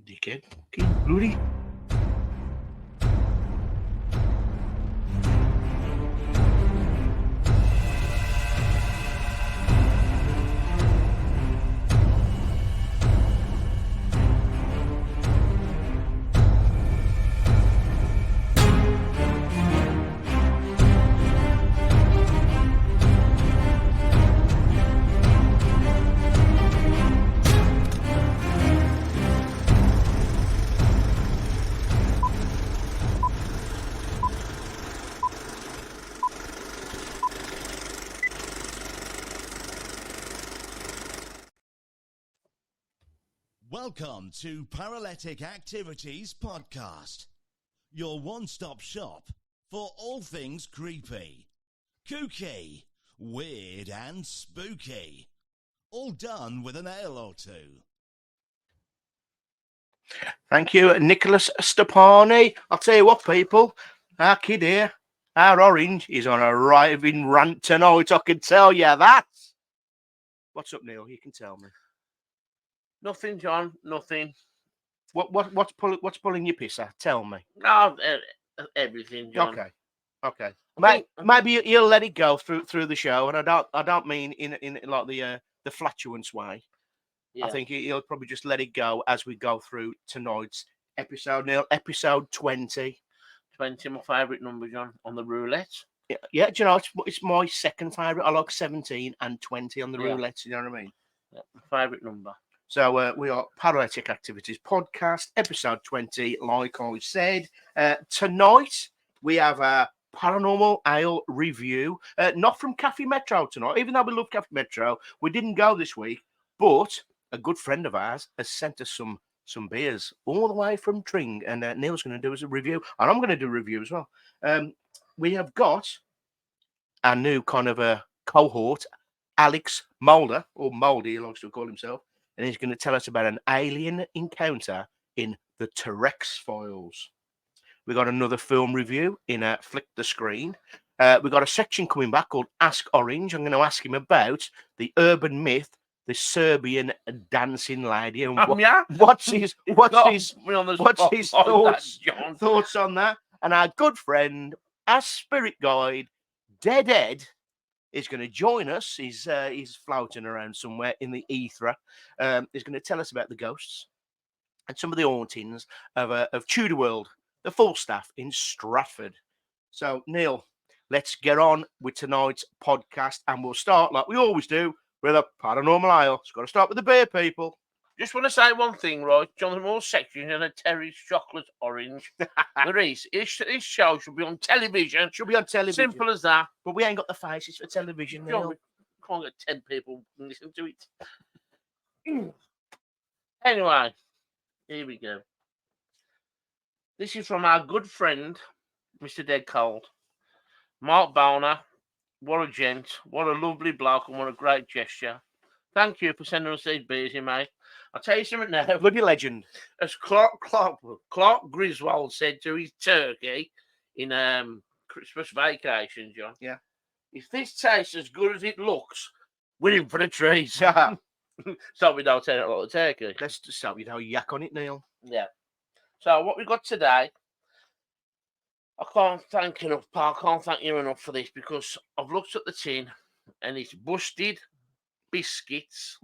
Dickhead. Fucking bloody. Welcome to Paralytic Activities Podcast, your one-stop shop for all things creepy, kooky, weird and spooky, all done with an ale or two. Thank you, Nicholas Stepani. I'll tell you what, people, our kid here, our Orange, is on a raving rant tonight, I can tell you that. What's up, Neil? You can tell me. Nothing, John. Nothing. What's pulling your pisser? Tell me. No, everything, John. Okay. Maybe you'll let it go through the show, and I don't mean in like the flatulence way. Yeah. I think he'll probably just let it go as we go through tonight's episode. Neil, episode 20. 20, my favourite number, John, on the roulette. Yeah. Do you know it's my second favourite? I like 17 and 20 on the roulette. You know what I mean? Yeah, my favourite number. So we are Paralytic Activities Podcast, episode 20, like I said. Tonight, we have a Paranormal Ale review, not from Cafe Metro tonight. Even though we love Cafe Metro, we didn't go this week, but a good friend of ours has sent us some beers all the way from Tring, and Neil's going to do us a review, and I'm going to do a review as well. We have got our new kind of a cohort, Alex Moulder, or Mouldy, he likes to call himself. And he's going to tell us about an alien encounter in the TORREXFILES. We got another film review in Flick the Screen. We got a section coming back called Ask Orange. I'm going to ask him about the urban myth, the Serbian dancing lady, and what's his thoughts on that. And our good friend, our spirit guide, Dead Ed, is going to join us. He's floating around somewhere in the ether. He's going to tell us about the ghosts and some of the hauntings of Tudor World, the Falstaff in Stratford. So, Neil, let's get on with tonight's podcast, and we'll start like we always do with a paranormal ale. It's got to start with the beer, people. Just want to say one thing, right? John, more section in a Terry's chocolate orange. There is. This show should be on television. Should be on television. Simple as that. But we ain't got the faces for television, Neil. John, we can't get 10 people to listen to it. Anyway, here we go. This is from our good friend, Mr. Dead Cold. Mark Boner. What a gent. What a lovely bloke and what a great gesture. Thank you for sending us these beers, mate. I'll tell you something now. Bloody legend. As Clark Griswold said to his turkey in Christmas vacation, John. Yeah. If this tastes as good as it looks, we're in for the trees. So we don't turn it like the turkey. Let's just start with how you yak on it, Neil. Yeah. So what we got today, I can't thank you enough for this, because I've looked at the tin and it's busted biscuits,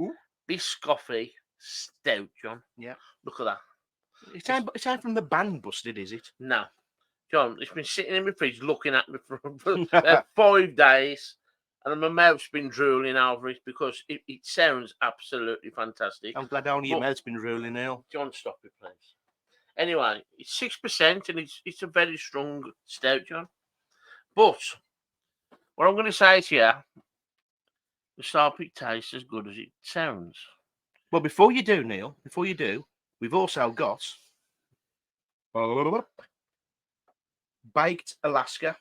biscoffee stout, John. Yeah. Look at that. It's ain't from the band Busted, is it? No. John, it's been sitting in my fridge looking at me for 5 days, and my mouth's been drooling over it because it sounds absolutely fantastic. I'm glad only your mouth's been drooling, Neil. John, stop it, please. Anyway, it's 6%, and it's a very strong stout, John. But what I'm going to say to you, the Starpit tastes as good as it sounds. Well, before you do, Neil, we've also got Baked Alaska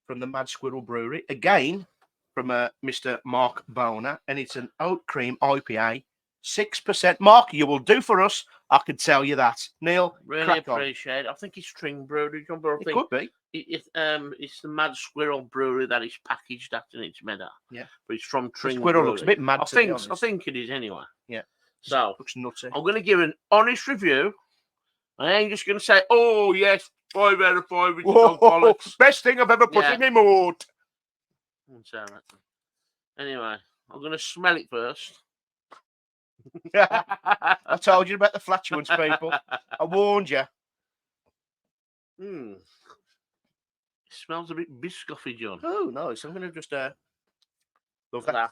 from the Mad Squirrel Brewery. Again, from Mr. Mark Boner, and it's an oat cream IPA, 6%. Mark, you will do for us. I can tell you that. Neil, really appreciate it. I think it's String Brewery, John, but I think could be. It's the Mad Squirrel Brewery that is packaged at, and it's made at. Yeah, but it's from Tring. Squirrel Brewery. looks a bit mad. I think it is anyway. Yeah. So Looks nutty. I'm going to give an honest review. I ain't just going to say, oh, yes, 5 out of 5, which is no bollocks. Best thing I've ever put in my mouth. Anyway, I'm going to smell it first. I told you about the flatulence, people. I warned you. It smells a bit biscoffy, John. Oh, nice. I'm going to just love that.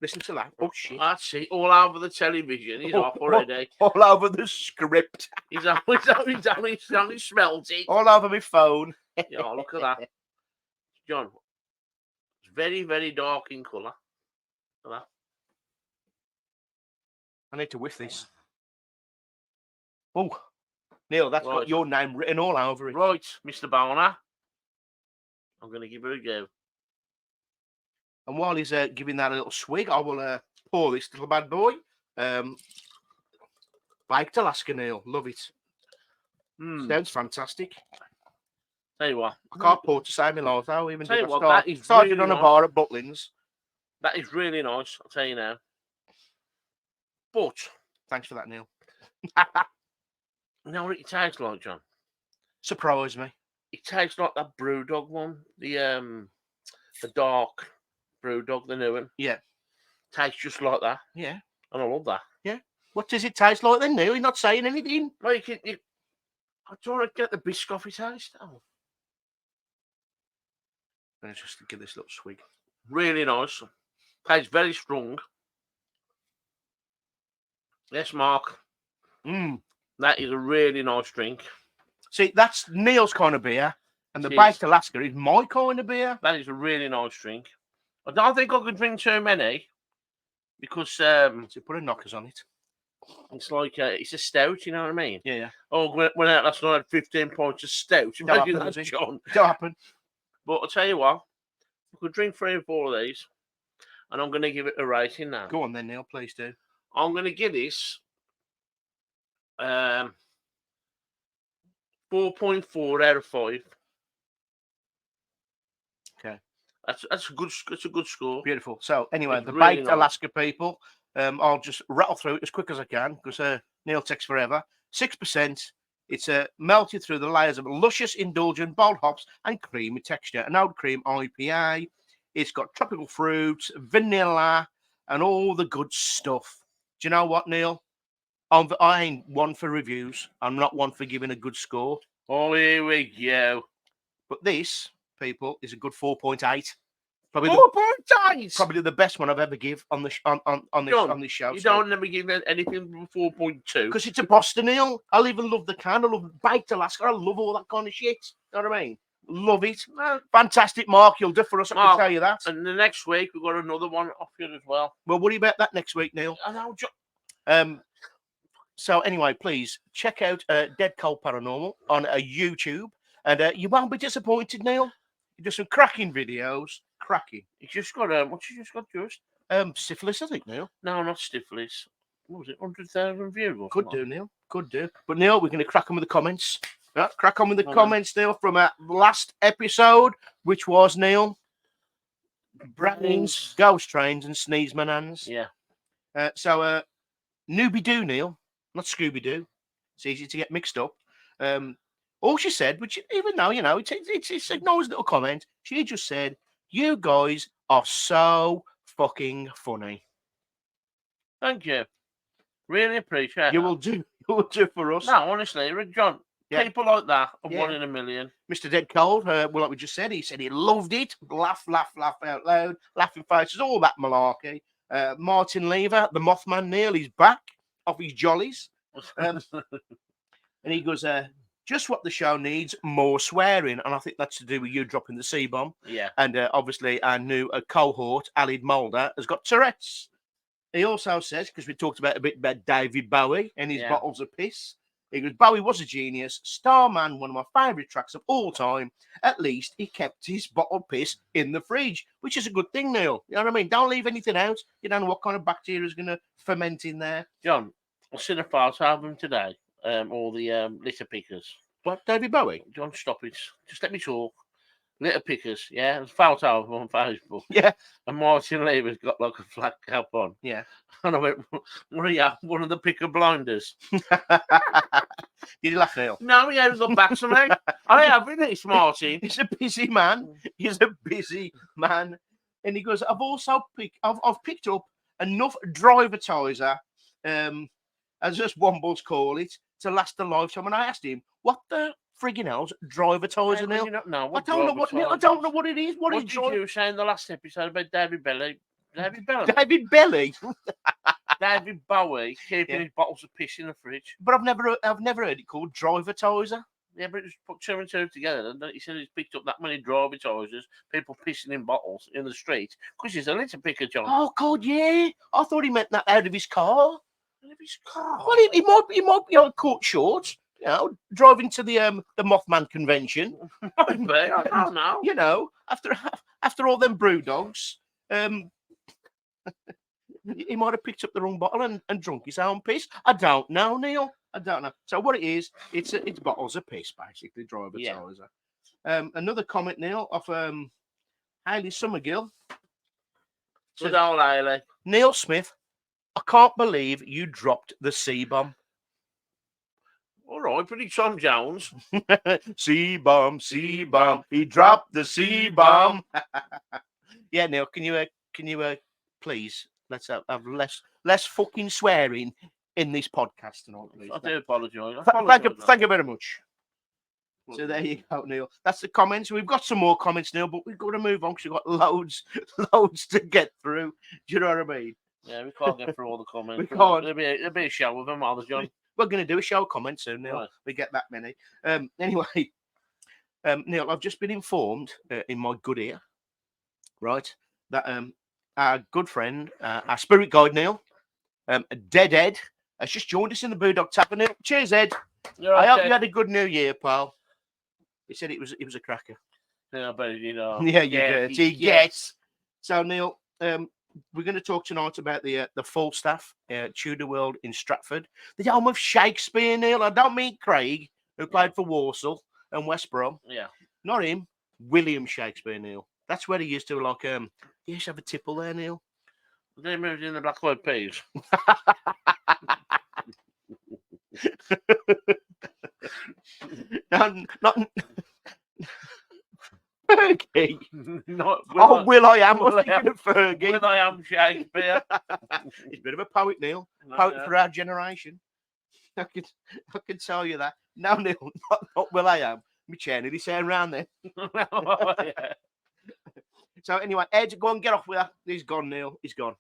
Listen to that. Oh, shit. That's it. All over the television. He's off already. All over the script. He's only smelt it. All over my phone. Yeah, look at that. John, it's very, very dark in colour. Look at that. I need to whiff this. Oh, Neil, that's got your name written all over it. Right, Mr. Boner. I'm going to give it a go. And while he's giving that a little swig, I will pour this little bad boy. Baked Alaska, Neil. Love it. Sounds fantastic. Tell you what. I can't pour to save my life, though. Even if I started really on a nice. bar at Butlins. That is really nice, I'll tell you now. But Thanks for that, Neil. you know what it tastes like, John? Surprise me. It tastes like that Brewdog one. The dark Brewdog, the new one. Yeah. Tastes just like that. Yeah. And I love that. Yeah. What does it taste like then, Neil? You're not saying anything. Well, I'm trying to get the biscoffy taste. Oh. Let's just give this a little swig. Really nice. Tastes very strong. Yes, Mark. That is a really nice drink. See, that's Neil's kind of beer, and the It Baked is. Alaska is my kind of beer. That is a really nice drink. I don't think I could drink too many because So put a knockers on it. it's like it's a stout. You know what I mean? Yeah, yeah. Oh, went out last night, had 15 pints of stout. Don't Imagine happen, that, does it? John. Don't happen. But I'll tell you what, I could drink 3 or 4 of these, and I'm going to give it a rating now. Go on then, Neil. Please do. I'm going to give this 4.4 out of 5. Okay. That's a good score. Beautiful. So anyway, It's the really Baked nice. Alaska, people. I'll just rattle through it as quick as I can because Neil takes forever. 6%. It's melted through the layers of luscious, indulgent, bold hops and creamy texture. An old cream IPA. It's got tropical fruit, vanilla, and all the good stuff. Do you know what, Neil? I ain't one for reviews. I'm not one for giving a good score. Oh, here we go. But this, people, is a good 4.8. Probably 4.8. probably the best one I've ever give on the on this show. You don't never give it anything from 4.2 because it's a Boston Hill. I'll even love the can. I love Baked Alaska. I love all that kind of shit. You know what I mean? Love it. Fantastic, Mark. You'll do for us. I can tell you that. And the next week we've got another one off here as well. We'll worry about that next week, Neil. I know. So anyway, please check out Dead Cold Paranormal on YouTube, and you won't be disappointed, Neil. You do some cracking videos. Cracking. You just got what you just got, just syphilis, I think, Neil. No, not syphilis. What was it? 100,000 views. Could do, Neil. Could do. But Neil, we're going to crack on with the comments. Crack on with the comments, Neil, from our last episode, which was Neil Brains, Ghost Trains, and Sneeze Manans. Yeah. So Newbie Doo, Neil, not Scooby Doo. It's easy to get mixed up. All she said, which even though it's a nice little comment, she just said, "You guys are so fucking funny." Thank you. Really appreciate You that. will do for us. No, honestly, John, people like that are 1 in a million. Mr. Dead Cold, well, like we just said, he said he loved it. Laugh out loud, laughing faces, all that malarkey. Martin Lever, the Mothman Neil, he's back off his jollies. And he goes, just what the show needs, more swearing. And I think that's to do with you dropping the C-bomb. Yeah. And obviously our new cohort, Alid Moulder, has got Tourette's. He also says, because we talked a bit about David Bowie and his bottles of piss, he goes, Bowie was a genius, Starman, one of my favourite tracks of all time. At least he kept his bottled piss in the fridge, which is a good thing, Neil. You know what I mean? Don't leave anything out. You don't know what kind of bacteria is going to ferment in there. John, I've seen a photo of him today, all the litter pickers. What, David Bowie? John, stop it. Just let me talk. Litter pickers, yeah. There's a photo of them on Facebook. Yeah. And Martin Lever's got like a flat cap on. Yeah. And I went, what are you, one of the picker blinders? Did you laugh, Neil? No, he hasn't got back to me. I haven't, it's Martin. He's a busy man. He's a busy man. And he goes, I've picked up enough Drivertiser, as just Wombles call it, to last a lifetime. And I asked him, what the friggin' hell's Drivertiser, Neil? I don't know what, Neil, I don't know what it is. What did you say in the last episode about David Belly? David Belly? David Belly? David Bowie keeping his bottles of piss in the fridge. But I've never heard it called Drivertiser. Yeah, but just put two and two together. And he said he's picked up that many Drivertisers, people pissing in bottles in the street, because he's a litter picker, John. Oh God, yeah. I thought he meant that out of his car. Out of his car. Well, he might be on caught short. You know, driving to the Mothman convention. Might be, I don't know. You know, after all them brew dogs, he might have picked up the wrong bottle and drunk his own piss. I don't know, Neil. I don't know. So what it is, it's bottles of piss, basically, Drivertiser. Yeah. Another comment, Neil, of Hayley Summergill. Good old Hayley. Neil Smith, I can't believe you dropped the C-bomb. All right, pretty Tom Jones. C-bomb, C-bomb. He dropped the C-bomb. Yeah, Neil, can you please let's have less fucking swearing in this podcast tonight, please. I do apologise. Thank you very much. So there you go, Neil. That's the comments. We've got some more comments, Neil, but we've got to move on because we've got loads to get through. Do you know what I mean? Yeah, we can't get through all the comments. We can't. There'll be a show with them, others, John. We're going to do a show comment soon, Neil. Right. We get that many. Anyway, Neil, I've just been informed in my good ear, right, that our good friend, our spirit guide, Neil, Dead Ed, has just joined us in the Boodog Tavern. Neil, cheers, Ed. Right, I hope Ed. you had a good New Year, pal. He said it was a cracker. Yeah, I bet you know. Yeah, you dirty. Yes. So, Neil, we're going to talk tonight about the Falstaff Tudor World in Stratford, the home of Shakespeare, Neil. I don't mean Craig, who played for Walsall and West Brom. Yeah. Not him. William Shakespeare, Neil. That's where he used to he used to have a tipple there, Neil. They moved in the Black Eyed Peas. Not Fergie. Not Will I am. Will I was I thinking of Fergie. Will I am Shakespeare. He's a bit of a poet, Neil. Poet for our generation. I can tell you that. No, Neil, not Will I am. Me chair nearly saying round there. Oh, yeah. So anyway, Ed, go and get off with that. He's gone, Neil. He's gone.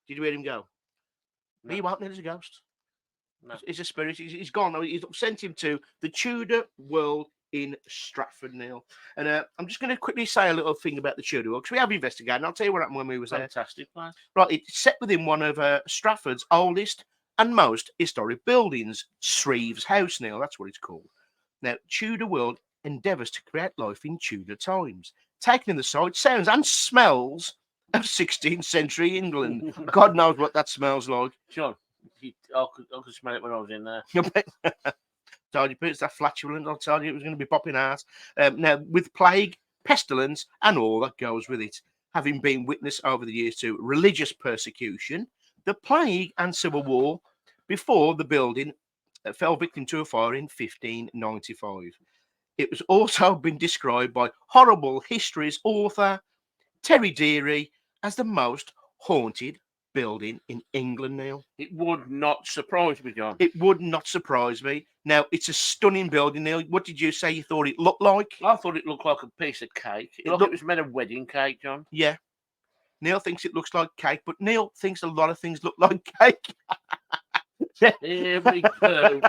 Did you hear him go? No. He won't, Neil. He's a ghost. No. He's a spirit. He's gone. He's sent him to the Tudor World in Stratford, Neil. And I'm just going to quickly say a little thing about the Tudor World, because we have investigated, and I'll tell you what happened when we was there. Fantastic place. Right, it's set within one of Stratford's oldest and most historic buildings, Shreve's House, Neil. That's what it's called. Now, Tudor World endeavours to create life in Tudor times, taking in the sight, sounds and smells of 16th century England. God knows what that smells like. John, I could smell it when I was in there. Told you, it's that flatulent. I told you it was going to be popping out. Now, with plague, pestilence, and all that goes with it, having been witness over the years to religious persecution, the plague and civil war before the building fell victim to a fire in 1595. It was also been described by Horrible History's author, Terry Deary, as the most haunted building in England, Neil. It would not surprise me, John. It would not surprise me. Now, it's a stunning building, Neil. What did you say you thought it looked like? I thought it looked like a piece of cake. It was made of wedding cake, John. Yeah. Neil thinks it looks like cake, but Neil thinks a lot of things look like cake. Here we go.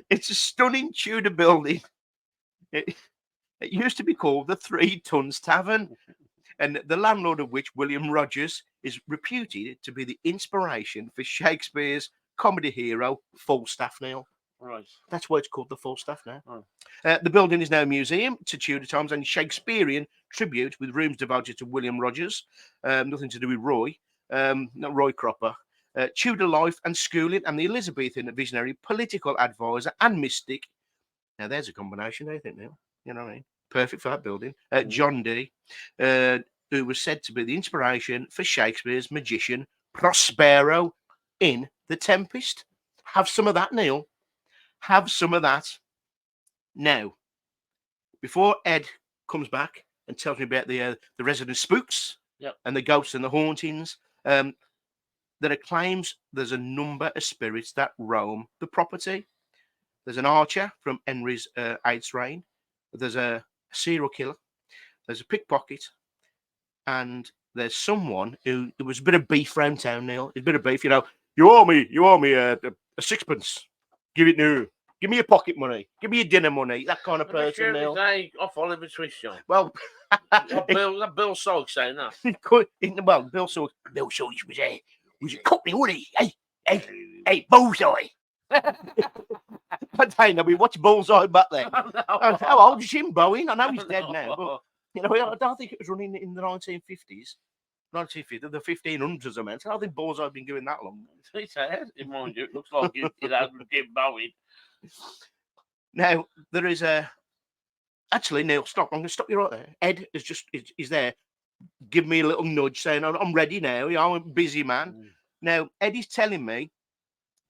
It's a stunning Tudor building. It used to be called the Three Tons Tavern, and the landlord of which, William Rogers, is reputed to be the inspiration for Shakespeare's comedy hero, Falstaff, Neil. Right. That's why it's called the Falstaff now. Oh. The building is now a museum to Tudor times and Shakespearean tribute with rooms devoted to William Rogers. Nothing to do with Roy. not Roy Cropper. Tudor life and schooling, and the Elizabethan visionary, political advisor, and mystic. Now, there's a combination, I think, now. You know what I mean? Perfect for that building. John Dee, who was said to be the inspiration for Shakespeare's magician, Prospero, in The Tempest. Have some of that, Neil. Have some of that. Now, before Ed comes back and tells me about the resident spooks and the ghosts and the hauntings, there are claims there's a number of spirits that roam the property. There's an archer from Henry's 8th reign. There's a serial killer. There's a pickpocket. And there's someone who there was a bit of beef around town, Neil. A bit of beef, you know. You owe me a sixpence. Give it now. Give me your pocket money. Give me your dinner money. That kind of person, Neil. Off Oliver Twist, John. Well, Bill Sogg saying that. Well, Bill Sogg was a cockney, wasn't he? Hey, Bullseye. I don't know, we watched Bullseye back then. How old is Jim Bowen? I know he's dead now, but you know, I don't think it was running in the 1950s. The 1500s, I meant. I don't think Bullseye had been going that long. It's head, mind you. It looks like it had Jim Bowen. Now, there is a... Actually, Neil, stop. I'm going to stop you right there. Ed is there. Give me a little nudge saying, I'm ready now. I'm a busy man. Now, Ed is telling me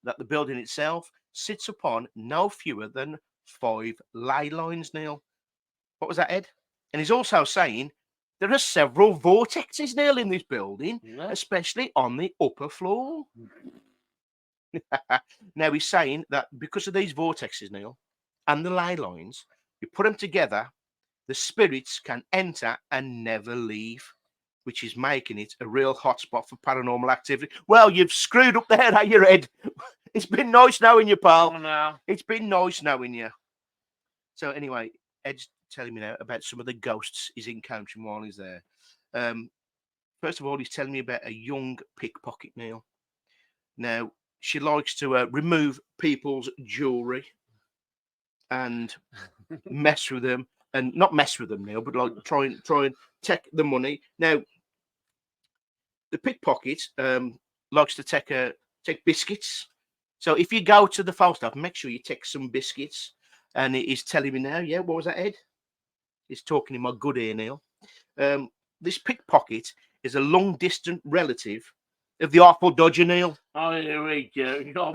that the building itself sits upon no fewer than 5 ley lines, Neil. What was that, Ed? And he's also saying there are several vortexes, Neil, in this building, especially on the upper floor. Now, he's saying that because of these vortexes, Neil, and the ley lines, you put them together, the spirits can enter and never leave, which is making it a real hotspot for paranormal activity. Well, you've screwed up there, haven't you, Ed? It's been nice knowing you, pal. Oh, no. It's been nice knowing you. So anyway, Ed's telling me now about some of the ghosts he's encountering while he's there. First of all, he's telling me about a young pickpocket, Neil. Now, she likes to remove people's jewellery and mess with them. And not mess with them, Neil, but like try and take the money. Now, the pickpocket likes to take biscuits. So if you go to the Falstaff, make sure you take some biscuits. And he's telling me now, what was that, Ed? He's talking in my good ear, Neil. This pickpocket is a long-distant relative of the Artful Dodger, Neil. Oh, here we go.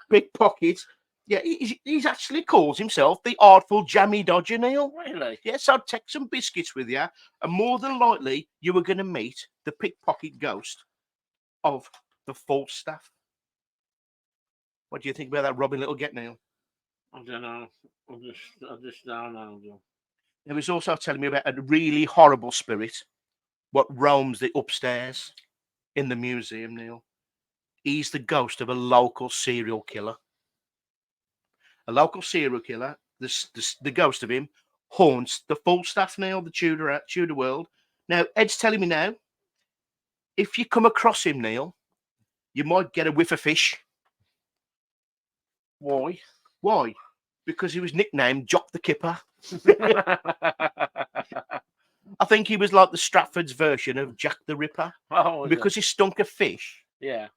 Pickpocket. Yeah, he's actually calls himself the Artful Jammy Dodger, Neil. Really? Yes, I'd take some biscuits with you, and more than likely you were going to meet the pickpocket ghost of the Falstaff. What do you think about that Robin Little get, Neil? I don't know. I just don't know. He was also telling me about a really horrible spirit, what roams the upstairs in the museum, Neil. He's the ghost of a local serial killer. A local serial killer, the ghost of him, haunts the Falstaff, Neil, the Tudor world. Now, Ed's telling me now, if you come across him, Neil, you might get a whiff of fish. Why? Why? Because he was nicknamed Jock the Kipper. I think he was like the Stratford's version of Jack the Ripper. Oh, because he stunk of fish. Yeah.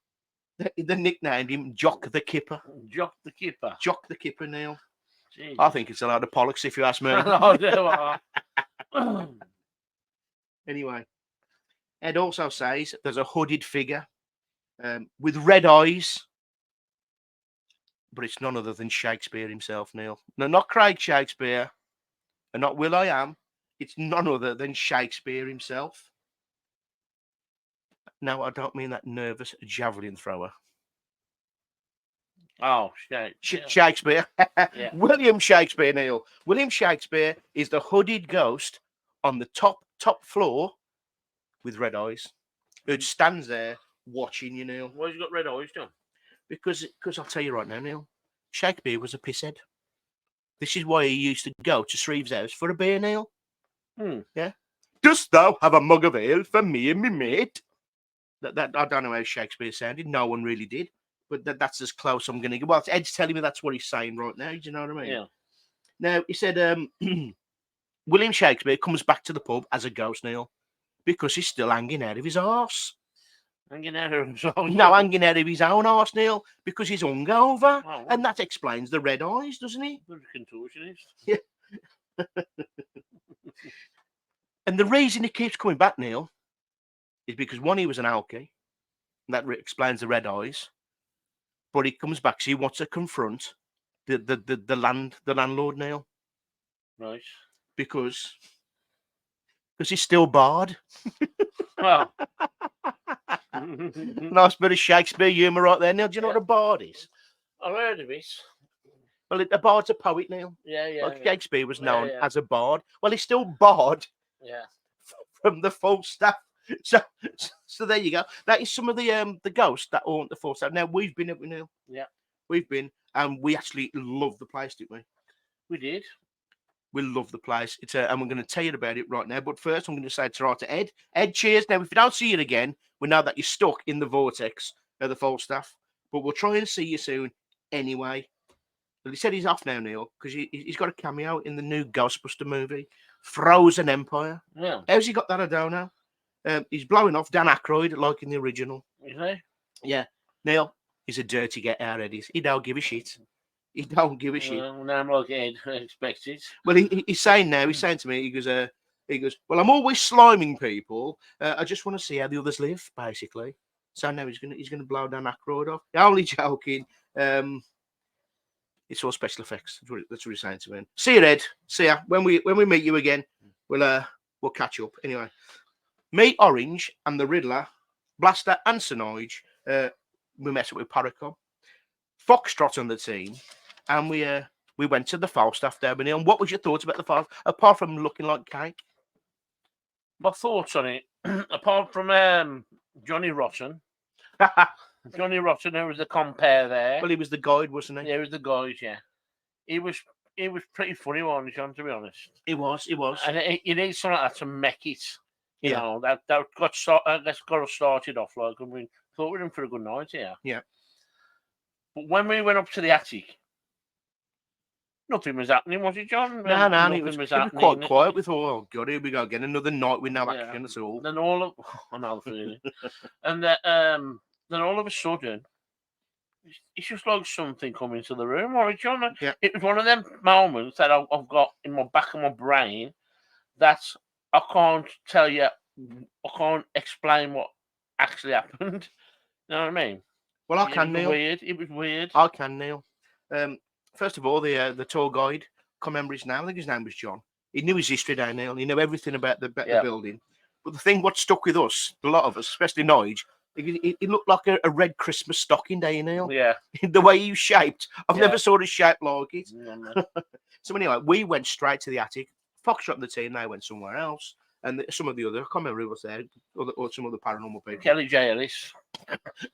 They nicknamed him Jock the Kipper. Jock the Kipper. Jock the Kipper, Neil. Jeez. I think it's a load of bollocks, if you ask me. Anyway, Ed also says there's a hooded figure with red eyes, but it's none other than Shakespeare himself, Neil. No, not Craig Shakespeare, and not Will I Am. It's none other than Shakespeare himself. No, I don't mean that nervous javelin thrower. Oh, Shakespeare. Yeah. William Shakespeare, Neil. William Shakespeare is the hooded ghost on the top floor with red eyes, who stands there watching you, Neil. Why's he got red eyes, John? Because I'll tell you right now, Neil, Shakespeare was a pisshead. This is why he used to go to Shreve's house for a beer, Neil. Yeah. Dost thou have a mug of ale for me and me mate? That I don't know how Shakespeare sounded. No one really did. But that's as close I'm going to get. Well, Ed's telling me that's what he's saying right now. Do you know what I mean? Yeah. Now, he said William Shakespeare comes back to the pub as a ghost, Neil, because he's still hanging out of his arse. Hanging out of himself. No, hanging out of his own arse, Neil, because he's hungover. Oh, And that explains the red eyes, doesn't it? what a contortionist. Yeah. And the reason he keeps coming back, Neil, is because one, he was an alky. And that explains the red eyes. But he comes back, so he wants to confront the landlord, Neil. Right. Because he's still barred. Well. Nice bit of Shakespeare humour right there, Neil. Do you know what a bard is? I've heard of it. Well, a bard's a poet, Neil. Yeah, yeah. Like Shakespeare was known yeah. as a bard. Well, he's still barred Yeah. from the full staff. So there you go. That is some of the ghosts that haunt the full staff. Now we've been up with Neil. Yeah. We've been, and we actually love the place, didn't we? We did. We love the place. It's and we're going to tell you about it right now. But first, I'm going to say to Ed. Ed, cheers. Now, if you don't see it again, we know that you're stuck in the vortex of the Falstaff. But we'll try and see you soon anyway. Well, he said he's off now, Neil, because he's got a cameo in the new Ghostbuster movie, Frozen Empire. Yeah. How's he got that? I don't know. He's blowing off Dan Aykroyd like in the original. Is he? Yeah. Neil, he's a dirty get out of He don't give a shit. He don't give a shit. Well, now I'm like Ed, I expect it. Well, he's saying to me, he goes, well, I'm always sliming people. I just want to see how the others live, basically. So now he's gonna blow Dan Aykroyd off. Only joking. It's all special effects. That's what he's saying to me. See you, Ed. See ya. When we meet you again, we'll catch up. Anyway, me, Orange, and the Riddler, Blaster, and Sinige, we met up with Paracom, Foxtrot on the team, and we went to the Falstaff there. And what was your thoughts about the Falstaff, apart from looking like cake? My thoughts on it, apart from Johnny Rotten. Johnny Rotten, there was the compare there. Well, he was the guide, wasn't he? Yeah, he was the guide, yeah. He was pretty funny, wasn't he, John, to be honest? It was. And you need something like that to make it. You Yeah. know, that got us started off like, and we thought we were in for a good night here. Yeah. But when we went up to the attic, nothing was happening, was it, John? No, Nothing it was happening. quite quiet. We thought, oh God, here we go again, another night with no action at all. Then I know the feeling. And then all of a sudden, it's just like something coming to the room, right, John? Yeah. It was one of them moments that I've got in my back of my brain that I can't tell you, I can't explain what actually happened. You know what I mean? Well, I can, Neil. It was weird. I can, Neil. First of all, the tour guide, I can't remember his name. I think his name was John. He knew his history down, Neil. He knew everything about the building. But the thing what stuck with us, a lot of us, especially Nige, it looked like a red Christmas stocking day, Neil. Yeah. The way he was shaped. I've never saw a shape like it. No. So anyway, we went straight to the attic. Foxtrot and the team, they went somewhere else. And some of the other, I can't remember who was there, or some other paranormal people. Kelly J. Ellis.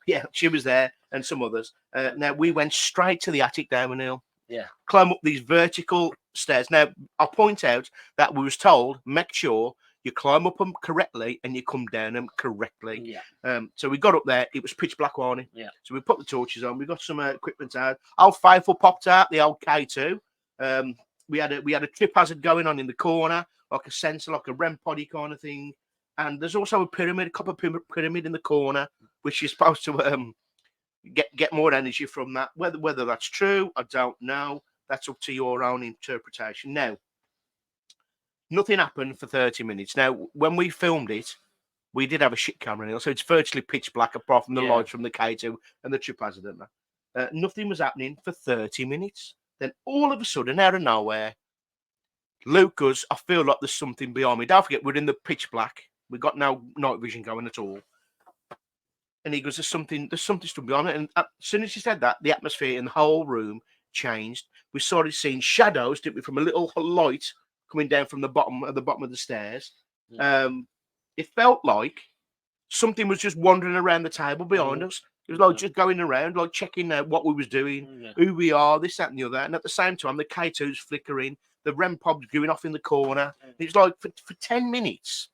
Yeah, she was there, and some others. Now, we went straight to the attic down, Neil. Yeah. Climb up these vertical stairs. Now, I'll point out that we was told, make sure you climb up them correctly and you come down them correctly. Yeah. So we got up there. It was pitch black, wasn't it? Yeah. So we put the torches on. We got some equipment out. Old Faithful popped out, the old K2. We had a trip hazard going on in the corner, like a sensor, like a REM poddy kind of thing. And there's also a copper pyramid in the corner, which is supposed to get more energy from that. Whether that's true, I don't know. That's up to your own interpretation. Now, nothing happened for 30 minutes. Now, when we filmed it, we did have a shit camera, so it's virtually pitch black apart from the lights from the K2 and the trip hazard. Nothing was happening for 30 minutes. Then all of a sudden, out of nowhere, Luke goes, I feel like there's something behind me. Don't forget, we're in the pitch black. We've got no night vision going at all. And he goes, there's something stood behind it. And as soon as he said that, the atmosphere in the whole room changed. We started seeing shadows, didn't we, from a little light coming down from the bottom of the stairs. Yeah. It felt like something was just wandering around the table behind us. It was like just going around, like checking out what we was doing, who we are, this, that, and the other. And at the same time, the K2's flickering, the REM pod's going off in the corner. It's like for 10 minutes,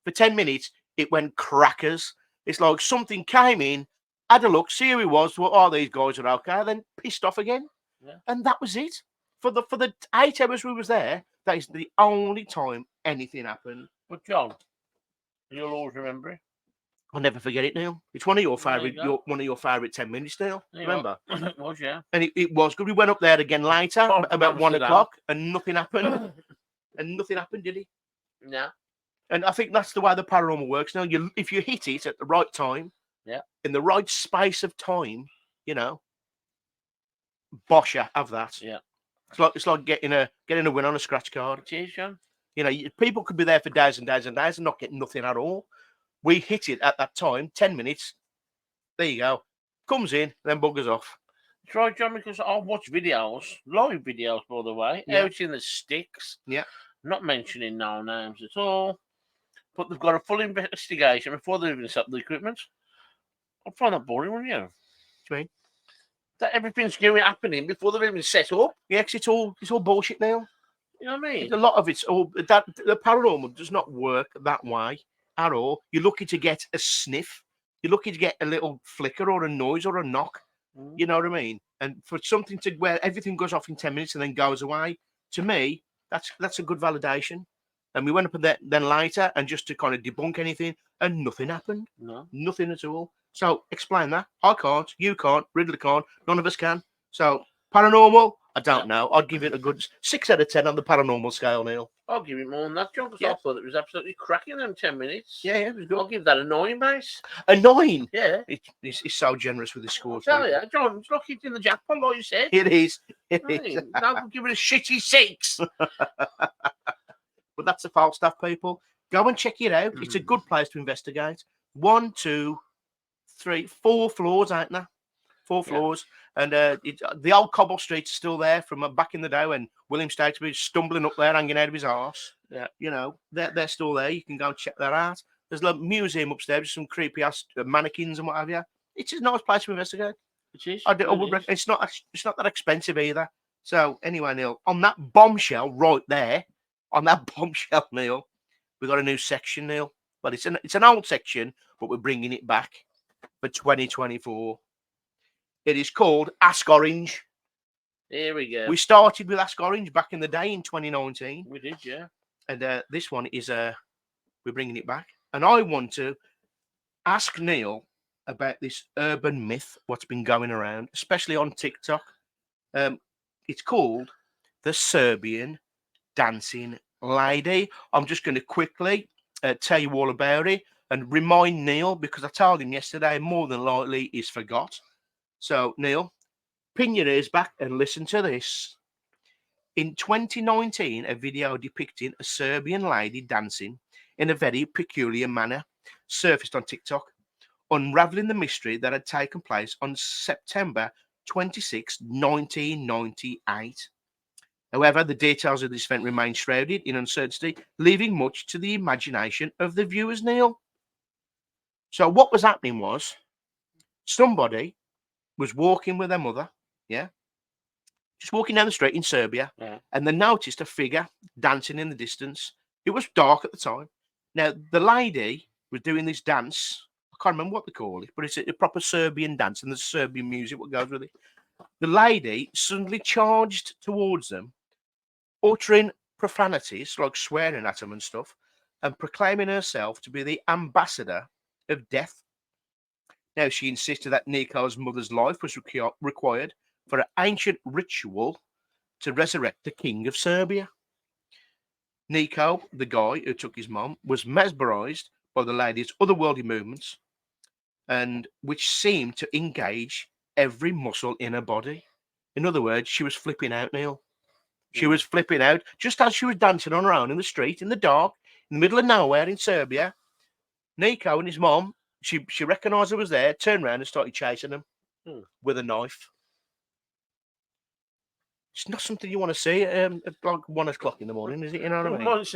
it went crackers. It's like something came in, had a look, see who he was, thought, oh, these guys are okay, then pissed off again. Yeah. And that was it. For the 8 hours we was there, that is the only time anything happened. But John, you'll always remember it. I'll never forget it, Neil. It's one of your There you favourite, go. one of your favourite 10 minutes, Neil. There you Remember? go. It was, yeah. And it was good. We went up there again later, Oh, from about 1 Amsterdam. o'clock, and nothing happened. And nothing happened, did it? No. And I think that's the way the paranormal works. Now, if you hit it at the right time, Yeah. in the right space of time, you know, bosh, you have that. Yeah. It's like getting a win on a scratch card. It is, John. You know, people could be there for days and days and days and not get nothing at all. We hit it at that time, 10 minutes. There you go. Comes in, then buggers off. That's right, John, because I watch videos, live videos, by the way, Yeah. out in the sticks. Yeah. Not mentioning no names at all. But they've got a full investigation before they even set up the equipment. I find that boring, wouldn't you? What do you mean? That everything's going happening before they've even set up. Yeah, 'cause it's all bullshit now. You know what I mean? A lot of it's all that the paranormal does not work that way at all. You're lucky to get a sniff. You're lucky to get a little flicker or a noise or a knock. You know what I mean? And for something to where everything goes off in 10 minutes and then goes away, to me, that's a good validation. And we went up there then later and just to kind of debunk anything, and nothing happened. No. Nothing at all. So explain that. I can't. You can't. Ridley can't. None of us can. So paranormal, I don't know. I'd give it a good 6 out of 10 on the paranormal scale, Neil. I'll give it more than that, John, because Yeah. I thought it was absolutely cracking them 10 minutes. Yeah, it was good. I'll give that a 9 base. A 9. Yeah. It's so generous with the I'll scores. tell you, John, it's lucky it's in the jackpot, like you said. It is. It Right. is. Don't give it a shitty 6. But that's the false stuff, people. Go and check it out. It's a good place to investigate. 1, 2, 3, 4 floors, ain't there? 4 floors. And the old cobble street's still there from back in the day when William Shakespeare was stumbling up there, hanging out of his arse. Yeah. You know, they're still there. You can go and check that out. There's a museum upstairs with some creepy ass mannequins and what have you. It's a nice place to investigate. It is. I would reckon it's not that expensive either. So anyway, Neil, on that bombshell right there, on that bombshell, Neil, we've got a new section, Neil. But it's an old section, but we're bringing it back for 2024. It is called Ask Orange. Here we go. We started with Ask Orange back in the day in 2019. We did, yeah. And this one is we're bringing it back. And I want to ask Neil about this urban myth, what's been going around, especially on TikTok. It's called the Serbian dancing lady. I'm just going to quickly tell you all about it and remind Neil, because I told him yesterday, more than likely he's forgot. So, Neil, pin your ears back and listen to this. In 2019, a video depicting a Serbian lady dancing in a very peculiar manner surfaced on TikTok, unraveling the mystery that had taken place on September 26, 1998. However, the details of this event remain shrouded in uncertainty, leaving much to the imagination of the viewers, Neil. So what was happening was somebody was walking with their mother, just walking down the street in Serbia, and they noticed a figure dancing in the distance. It was dark at the time. Now, the lady was doing this dance. I can't remember what they call it, but it's a proper Serbian dance, and there's Serbian music what goes with it. The lady suddenly charged towards them, uttering profanities, like swearing at them and stuff, and proclaiming herself to be the ambassador of death. Now, she insisted that Nico's mother's life was required for an ancient ritual to resurrect the king of Serbia. Nico, the guy who took his mom, was mesmerized by the lady's otherworldly movements, and which seemed to engage every muscle in her body. In other words, she was flipping out, Neil. She was flipping out just as she was dancing on her own in the street, in the dark, in the middle of nowhere in Serbia. Nico and his mom, she recognised her was there, turned around and started chasing them with a knife. It's not something you want to see at like 1 o'clock in the morning, is it? You know what I mean? I've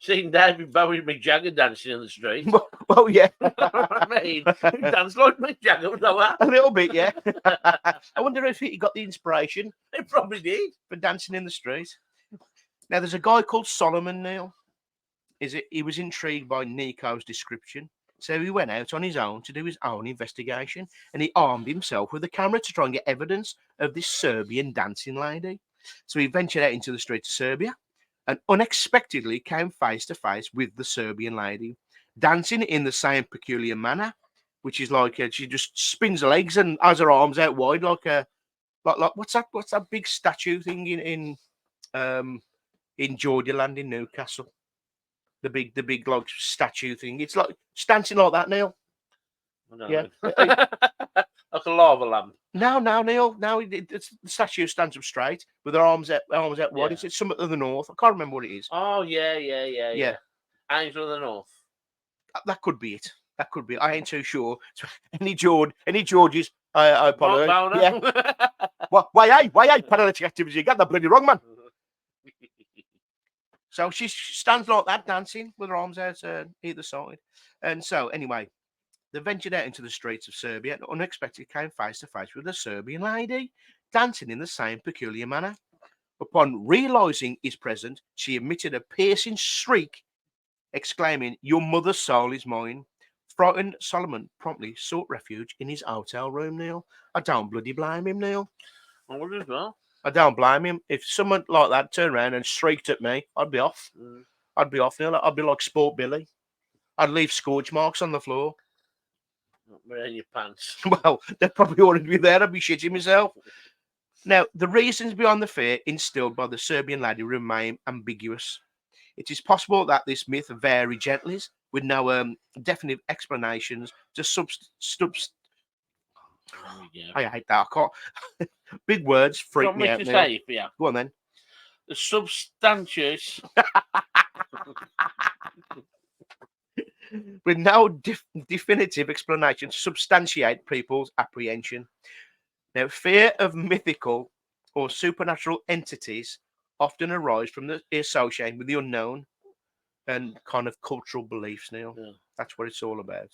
seen David Bowie and Mick Jagger dancing in the street. Well, yeah. You know what I mean? He danced like Mick Jagger, though. A little bit, yeah. I wonder if he got the inspiration He probably did. for dancing in the street. Now, there's a guy called Solomon, Neil. He was intrigued by Nico's description. So he went out on his own to do his own investigation, and he armed himself with a camera to try and get evidence of this Serbian dancing lady. So he ventured out into the streets of Serbia and unexpectedly came face to face with the Serbian lady. dancing in the same peculiar manner, which is like she just spins her legs and has her arms out wide like what's that big statue thing in Geordieland in Newcastle? The big like statue thing. It's like dancing like that, Neil. Yeah. Like a lava lamp. No, Neil. No, it's the statue stands up straight with her arms out wide. Yeah. It's something to the north. I can't remember what it is. Oh yeah. Angel of the North. That could be it. That could be. I ain't too sure. Any Georges? I apologize. Yeah. Why, paralytic activity? You got that bloody wrong, man. So she stands like that, dancing with her arms out either side. And so, anyway, they ventured out into the streets of Serbia and unexpectedly came face to face with a Serbian lady dancing in the same peculiar manner. Upon realizing his presence, she emitted a piercing shriek, exclaiming, "Your mother's soul is mine." Frightened, Solomon promptly sought refuge in his hotel room, Neil. I don't bloody blame him, Neil. I would as well. I don't blame him. If someone like that turned around and shrieked at me, I'd be off. I'd be off, Neil. I'd be like Sport Billy. I'd leave scorch marks on the floor. Not wearing your pants. Well, they probably wouldn't be there. I'd be shitting myself. Now, the reasons behind the fear instilled by the Serbian lady remain ambiguous. It is possible that this myth varied gently, with no definite explanations to I hate that. I can't. Big words freak me out. Say, yeah. Go on then. The substantious. With no definitive explanation to substantiate people's apprehension. Now, fear of mythical or supernatural entities often arise from the association with the unknown and kind of cultural beliefs, Neil. Yeah. That's what it's all about.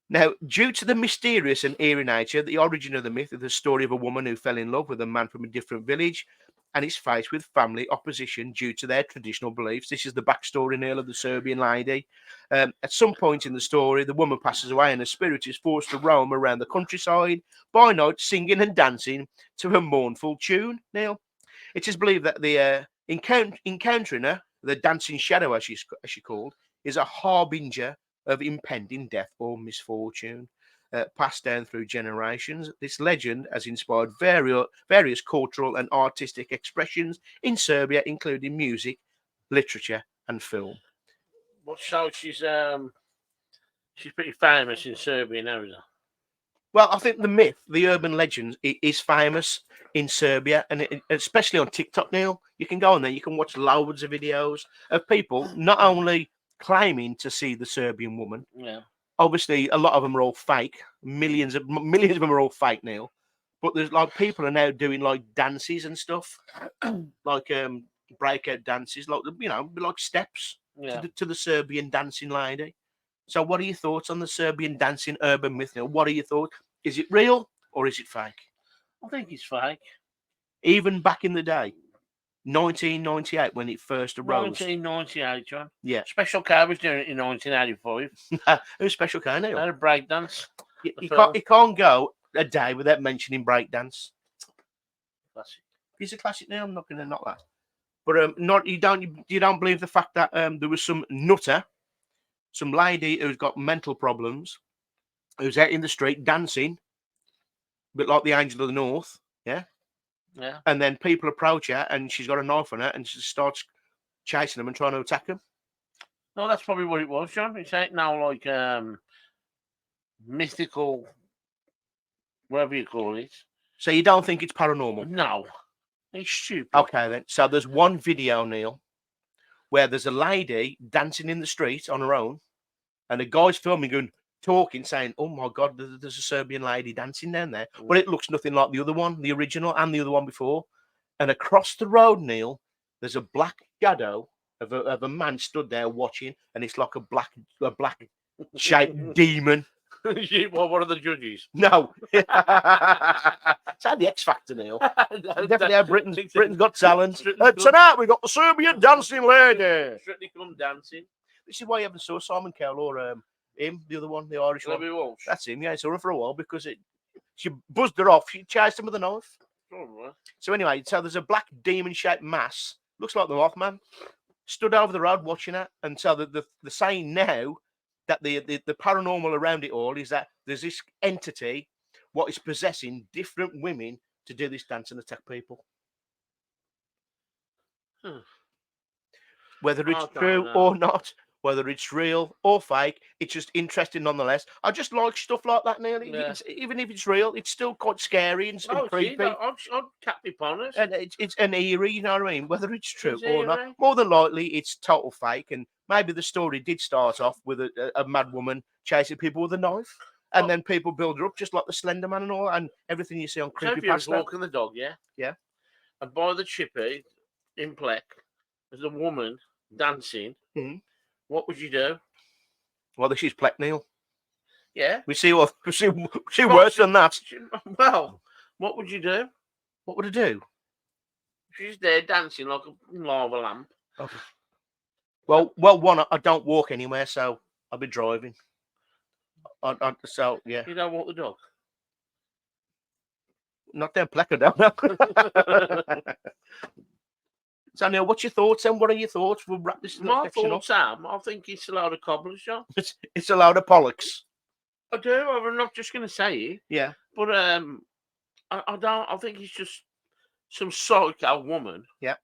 Now, due to the mysterious and eerie nature, the origin of the myth is the story of a woman who fell in love with a man from a different village and is faced with family opposition due to their traditional beliefs. This is the backstory, Neil, of the Serbian lady. At some point in the story, the woman passes away and the spirit is forced to roam around the countryside by night, singing and dancing to a mournful tune, Neil. It is believed that the encountering her, the dancing shadow, as she called, is a harbinger of impending death or misfortune, passed down through generations. This legend has inspired various cultural and artistic expressions in Serbia, including music, literature, and film. Well, so she's pretty famous in Serbia now, isn't she? Well, I think the myth, the urban legend, is famous in Serbia, and especially on TikTok, Neil. You can go on there, you can watch loads of videos of people not only claiming to see the Serbian woman. Yeah. Obviously, a lot of them are all fake. Millions of them are all fake, Neil. But there's like people are now doing like dances and stuff, like breakout dances, like steps to the Serbian dancing lady. So, what are your thoughts on the Serbian dancing urban myth, Neil? What are your thoughts? Is it real or is it fake? I think it's fake. Even back in the day, 1998, when it first arose. 1998, John. Yeah. Special K was doing it in 1985. Who's Special K, Neil? They had a breakdance. You can't go a day without mentioning breakdance. Classic. It's a classic now. I'm not going to knock that. But you don't believe the fact that there was some nutter, some lady who's got mental problems, who's out in the street dancing, a bit like the Angel of the North, yeah? Yeah. And then people approach her and she's got a knife on her and she starts chasing them and trying to attack them. No, that's probably what it was, John. It's ain't now like mythical, whatever you call it. So you don't think it's paranormal? No. It's stupid. Okay, then. So there's one video, Neil, where there's a lady dancing in the street on her own and a guy's filming and talking, saying, "Oh my God, there's a Serbian lady dancing down there." But it looks nothing like the other one, the original and the other one before. And across the road, Neil, there's a black shadow of a man stood there watching, and it's like a black shaped demon. Well, one of the judges. No. It's had the X Factor, Neil. Definitely had Britain's Got Talent. Tonight we got the Serbian dancing lady. Strictly Come Dancing. This is why you haven't saw Simon Cowell or him, the other one, the Irish one. Walsh. That's him. Yeah, I saw him for a while because she buzzed her off. She chased him with a knife. Oh, right. So anyway, so there's a black demon-shaped mass. Looks like the Mothman. stood over the road watching it. And so the saying now that the paranormal around it all is that there's this entity what is possessing different women to do this dance and attack people. Whether it's true or not, whether it's real or fake, it's just interesting nonetheless. I just like stuff like that, Neil. Even if it's real, it's still quite scary and creepy. I'd cap me upon it. And it's an eerie, you know what I mean? Whether it's true or not, more than likely it's total fake. And maybe the story did start off with a mad woman chasing people with a knife, and then people build her up just like the Slender Man and all, and everything you see on creepypasta. Walking the dog, yeah. And by the chippy in Pleck, there's a woman dancing. What would you do? Well, this is Pleck, Neil. Yeah. We see worse than that. Well, what would you do? What would I do? She's there dancing like a lava lamp. Okay. Well, one, I don't walk anywhere, so I'll be driving. So, yeah. You don't walk the dog? Not down Pleck, I don't know. So, Neil, what's your thoughts then? What are your thoughts? We'll wrap this section up. I think it's a load of cobblers, John. It's a load of bollocks. I do. I'm not just going to say it. Yeah. But I don't. I think it's just some psycho woman. Yeah.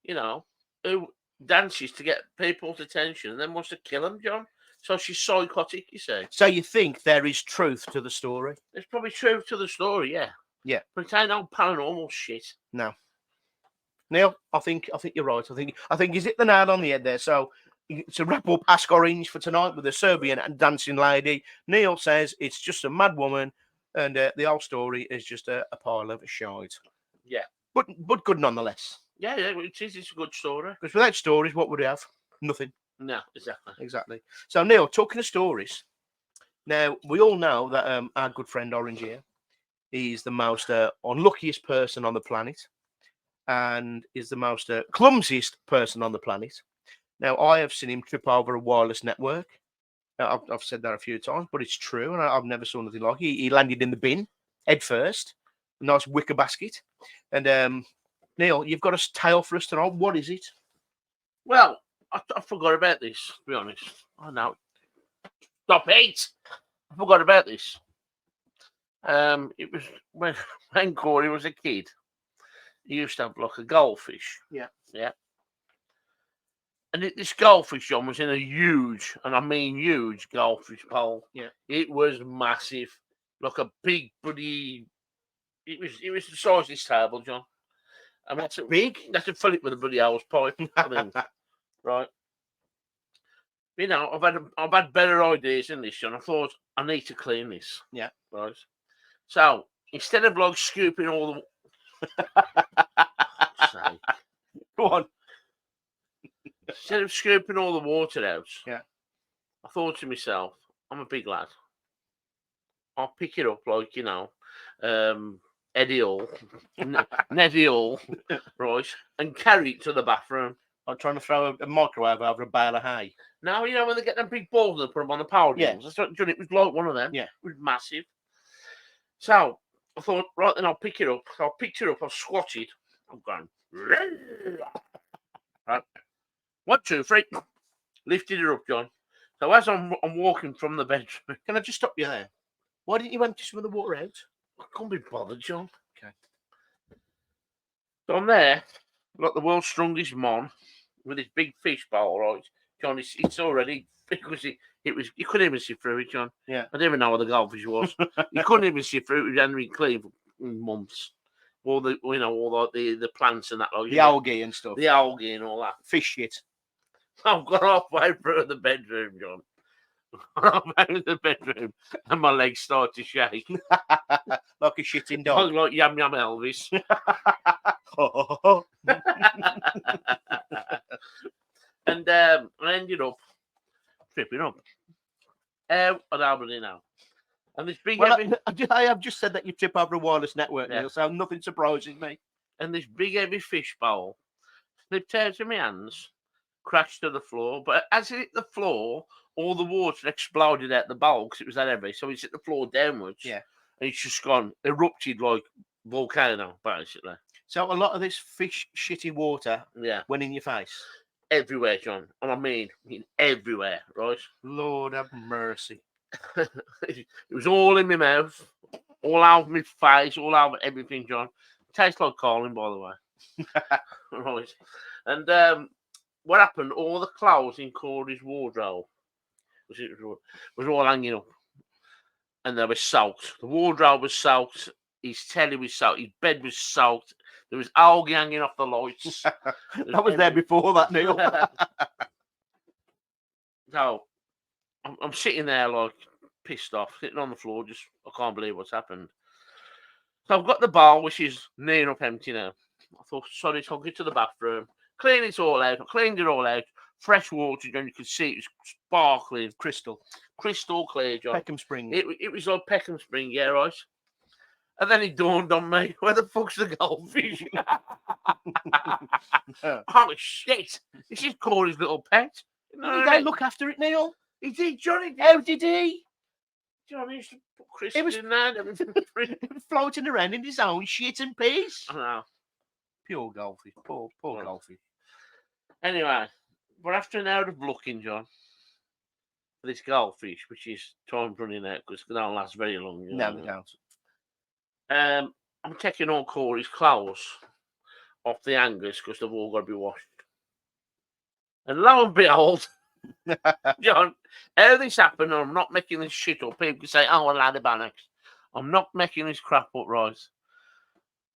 You know, who dances to get people's attention and then wants to kill them, John. So she's psychotic, you say. So you think there is truth to the story? There's probably truth to the story, yeah. Yeah. But it ain't no paranormal shit. No. Neil, I think you're right. I think he's hit the nail on the head there. So to wrap up Ask Orange for tonight with a Serbian and dancing lady, Neil says it's just a mad woman, and the whole story is just a pile of shite. Yeah, but good nonetheless. Yeah, it is. It's a good story. Because without stories, what would we have? Nothing. No, exactly. So Neil, talking of stories, now we all know that our good friend Orange here, he's the most unluckiest person on the planet. And is the most clumsiest person on the planet. Now, I have seen him trip over a wireless network. I've said that a few times, but it's true, and I've never saw anything like it. He landed in the bin, head first, a nice wicker basket. And, Neil, you've got a tale for us tonight. What is it? Well, I forgot about this, to be honest. Oh, no. Stop it! I forgot about this. It was when Corey was a kid. He used to have like a goldfish. Yeah. And this goldfish, John, was in a huge, and I mean huge, goldfish pole. Yeah. It was massive. Like a big bloody... It was the size of this table, John. I mean, that's big. That's to fill it with a bloody hose pipe. I mean, right. You know, I've had better ideas than this, John. I thought, I need to clean this. Yeah. Right. So, instead of like scooping all the... Go on. Instead of scooping all the water out, yeah, I thought to myself, I'm a big lad. I'll pick it up like, you know, Eddie Hall, Neddy Hall, right, and carry it to the bathroom. I'm trying to throw a microwave over a bale of hay. Now, you know, when they get them big balls and put them on the power drills, it was like one of them. Yeah. It was massive. So, I thought, right, then I'll pick it up. So I picked it up, I squatted. I'm going, right. 1, 2, 3. Lifted it up, John. So as I'm walking from the bedroom. Can I just stop you there? Why didn't you empty some of the water out? I can't be bothered, John. Okay. So I'm there, like the world's strongest man, with his big fish bowl, right? John, it's already, because you couldn't even see through it, John. Yeah. I didn't even know what the goldfish was. You couldn't even see through it. It hadn't been clean for months. All the, you know, all the plants and that. Like, the algae and stuff. The algae and all that. Fish shit. I've got halfway through the bedroom, John. Halfway in the bedroom, and my legs start to shake. Like a shitting dog. Like Yum Yum Elvis. And I ended up tripping up. Out at Albany now. And this big heavy... I have just said that you trip over a wireless network, Neil, so nothing surprises me. And this big heavy fish bowl slipped out of my hands, crashed to the floor. But as it hit the floor, all the water exploded out the bowl because it was that heavy. So it's hit the floor downwards. Yeah. And it's just gone, erupted like volcano, basically. So a lot of this fish shitty water went in your face. everywhere, John. And I mean everywhere, right? Lord have mercy. It was all in my mouth, all over my face, all over everything, John. Tastes like Colin, by the way. Right. And what happened? All the clothes in Corey's wardrobe was all hanging up, and they were soaked. The wardrobe was soaked. His telly was soaked. His bed was soaked. There was algae hanging off the lights. That was there before that, Neil. So I'm sitting there like pissed off, sitting on the floor, just I can't believe what's happened. So I've got the bar, which is near enough empty now. I thought, sorry, so I'll get to the bathroom, clean it all out. I cleaned it all out. Fresh water, John. You could see it was sparkling, crystal clear, John. Peckham Spring. It was like Peckham Spring, yeah, right. And then it dawned on me, where the fuck's the goldfish? Oh shit! This is Corey's little pet. You know Did what I they mean? look after it, Neil? He did, Johnny. How did he? Do you know what I mean? He used to put Chris It was- in there and everything. Floating around in his own shit and piss. I know. Pure goldfish. Poor Well, goldfish. Anyway, we're after an hour of looking, John, for this goldfish, which is time's running out because it don't last very long. You No, know. they don't. I'm taking all Corey's clothes off the hangers because they've all got to be washed. And lo and behold, John, how this happened, and I'm not making this shit up. People can say, oh, well, lad, bannocks. I'm not making this crap up, right?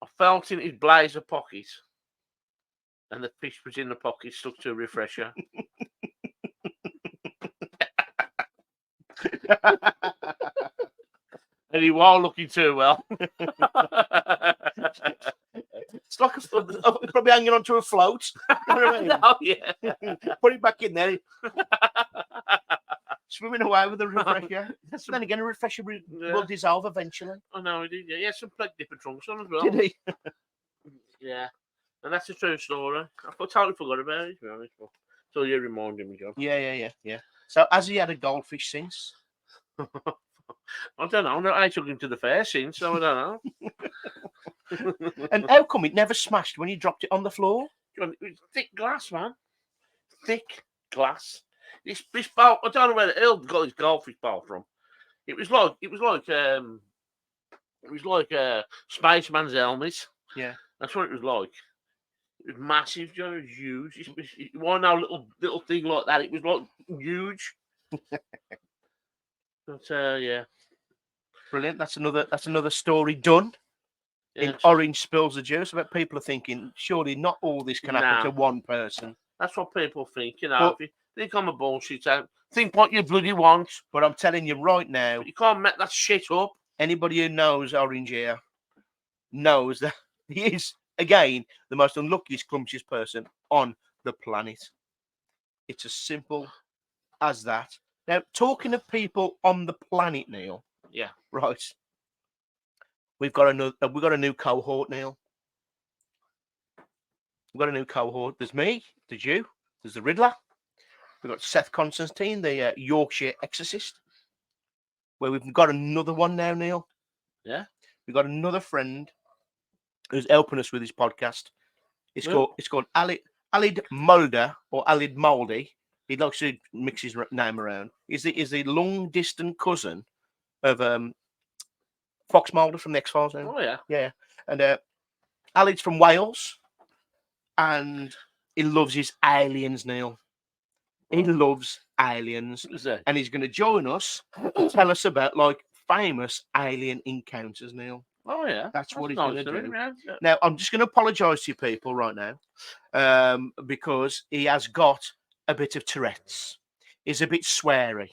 I felt in his blazer pocket, and the fish was in the pocket, stuck to a refresher. And he wasn't looking too well. It's like probably hanging onto a float. You know what I mean? Oh, yeah. Put it back in there. Swimming away with a refresher. Then again, a refresher will dissolve eventually. I know, he did. Yeah, he had some plague dipper trunks on as well. Did he? Yeah. And that's a true story. I totally forgot about it, to be honest. But, so you reminded me, John. Yeah. So has he had a goldfish since? I don't know. I took him to the fair since, so I don't know. And how come it never smashed when you dropped it on the floor? John, it was thick glass, man. Thick glass. This bowl, I don't know where the hell got his goldfish bowl from. It was like Spaceman's helmet. Yeah. That's what it was like. It was massive, John. It was huge. It wasn't a little thing like that. It was like huge. But yeah. Brilliant. That's another story done. In Yes. Orange Spills the Juice. About people are thinking, surely not all this can happen to one person. That's what people think, you know. But- if you think I'm a bullshitter, think what you bloody want. But I'm telling you right now, But you can't make that shit up. anybody who knows Orange here knows that he is, again, the most unluckiest, clumsiest person on the planet. It's as simple as that. Now, talking of people on the planet, Neil. Yeah. Right. We've got a new cohort, Neil. We've got a new cohort. There's me, there's you, there's the Riddler. We've got Seth Constantine, the Yorkshire Exorcist. Where we've got another one now, Neil. Yeah. We've got another friend who's helping us with this podcast. It's called Alid Mulder or Alid Mouldy. He likes to mix his name around. He's the long distant cousin of Fox Mulder from the X-Files. Now. Oh, yeah. Yeah. And Alid's from Wales. And he loves his aliens, Neil. He loves aliens. What is that? And he's going to join us and tell us about, like, famous alien encounters, Neil. Oh, yeah. That's what he's nice going to of do. him, yeah. Now, I'm just going to apologise to you people right now because he has got a bit of Tourette's. He's a bit sweary.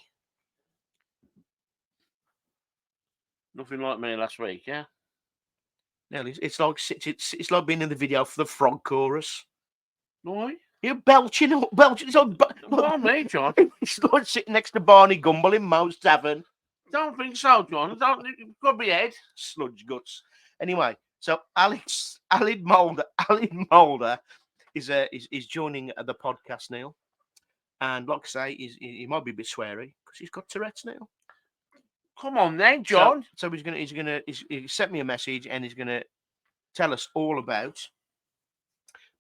Nothing like me last week, yeah? Now, it's like being in the video for the frog chorus. No, You're belching. It's like, not me, John. it's like sitting next to Barney Gumble in Moe's Tavern. Don't think so, John. You've got my head. Sludge guts. Anyway, so Alid Mulder is joining the podcast, Neil. And like I say, he might be a bit sweary because he's got Tourette's now. Come on then, John. So he sent me a message and he's gonna tell us all about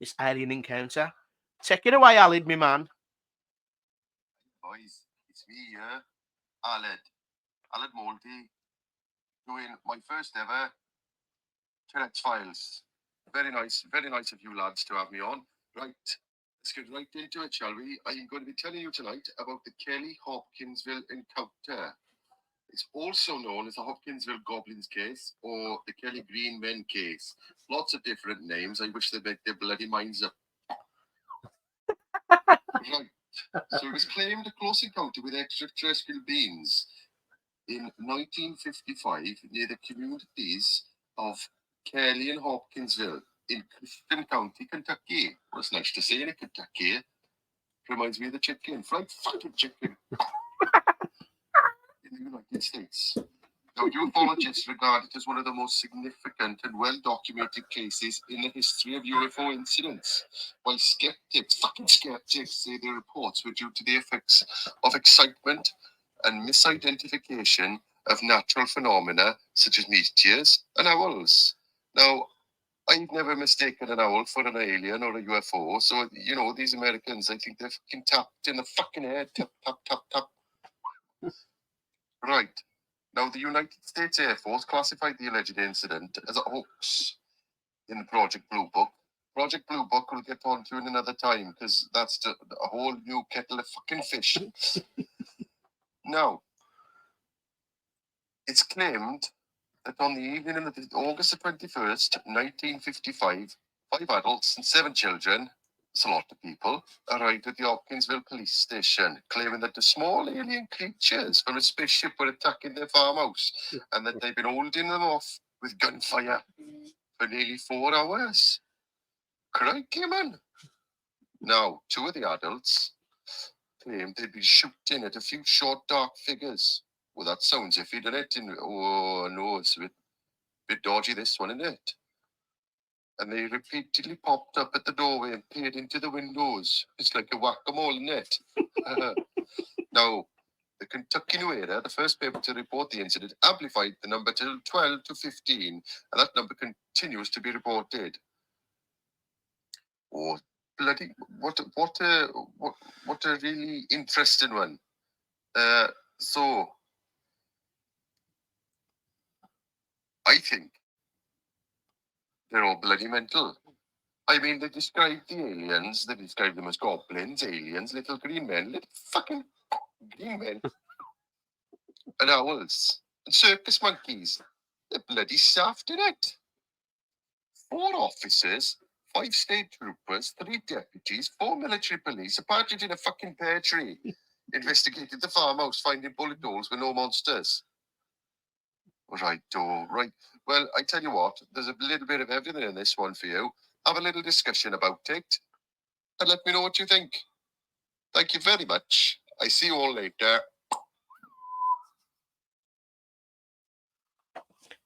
this alien encounter. Take it away, Alid, me man. Boys, it's me here, Aled Mouldy, doing my first ever TORREXFILES. Very nice of you lads to have me on. Right, let's get right into it, shall we? I'm going to be telling you tonight about the Kelly Hopkinsville encounter. It's also known as the Hopkinsville Goblins case or the Kelly Green Men case. Lots of different names. I wish they'd make their bloody minds up. Right. So it was claimed a close encounter with extraterrestrial beings in 1955 near the communities of Kelly and Hopkinsville in Clifton County, Kentucky. Well, it's nice to say in Kentucky. Reminds me of the chicken, fried fucking chicken. In the United States. Now, ufologists regard it as one of the most significant and well-documented cases in the history of UFO incidents, while fucking skeptics, say the reports were due to the effects of excitement and misidentification of natural phenomena such as meteors and owls. Now, I've never mistaken an owl for an alien or a UFO, so, these Americans, I think they're fucking tapped in the fucking head, tap, tap, tap, tap. Right. Now, the United States Air Force classified the alleged incident as a hoax in the Project Blue Book. Project Blue Book we'll get on to in another time because that's a whole new kettle of fucking fish. Now, it's claimed that on the evening of August the 21st, 1955, 5 adults and 7 children, it's a lot of people, arrived at the Hopkinsville police station, claiming that the small alien creatures from a spaceship were attacking their farmhouse and that they'd been holding them off with gunfire for nearly 4 hours. Crikey, man. Now, 2 of the adults claimed they'd been shooting at a few short, dark figures. Well, that sounds iffy, doesn't it? Oh, no, it's a bit dodgy, this one, isn't it? And they repeatedly popped up at the doorway and peered into the windows. It's like a whack-a-mole, isn't it? Now, the Kentucky New Era, the first paper to report the incident, amplified the number to 12 to 15, and that number continues to be reported. Oh, bloody! What a really interesting one. So, I think they're all bloody mental. I mean, they describe the aliens, they describe them as goblins, aliens, little green men, little fucking green men, and owls, and circus monkeys. They're bloody soft in it. 4 officers, 5 state troopers, 3 deputies, 4 military police, a partridge in a fucking pear tree, investigated the farmhouse, finding bullet holes with no monsters. Right. Well, I tell you what, there's a little bit of everything in this one for you. Have a little discussion about it, and let me know what you think. Thank you very much. I see you all later.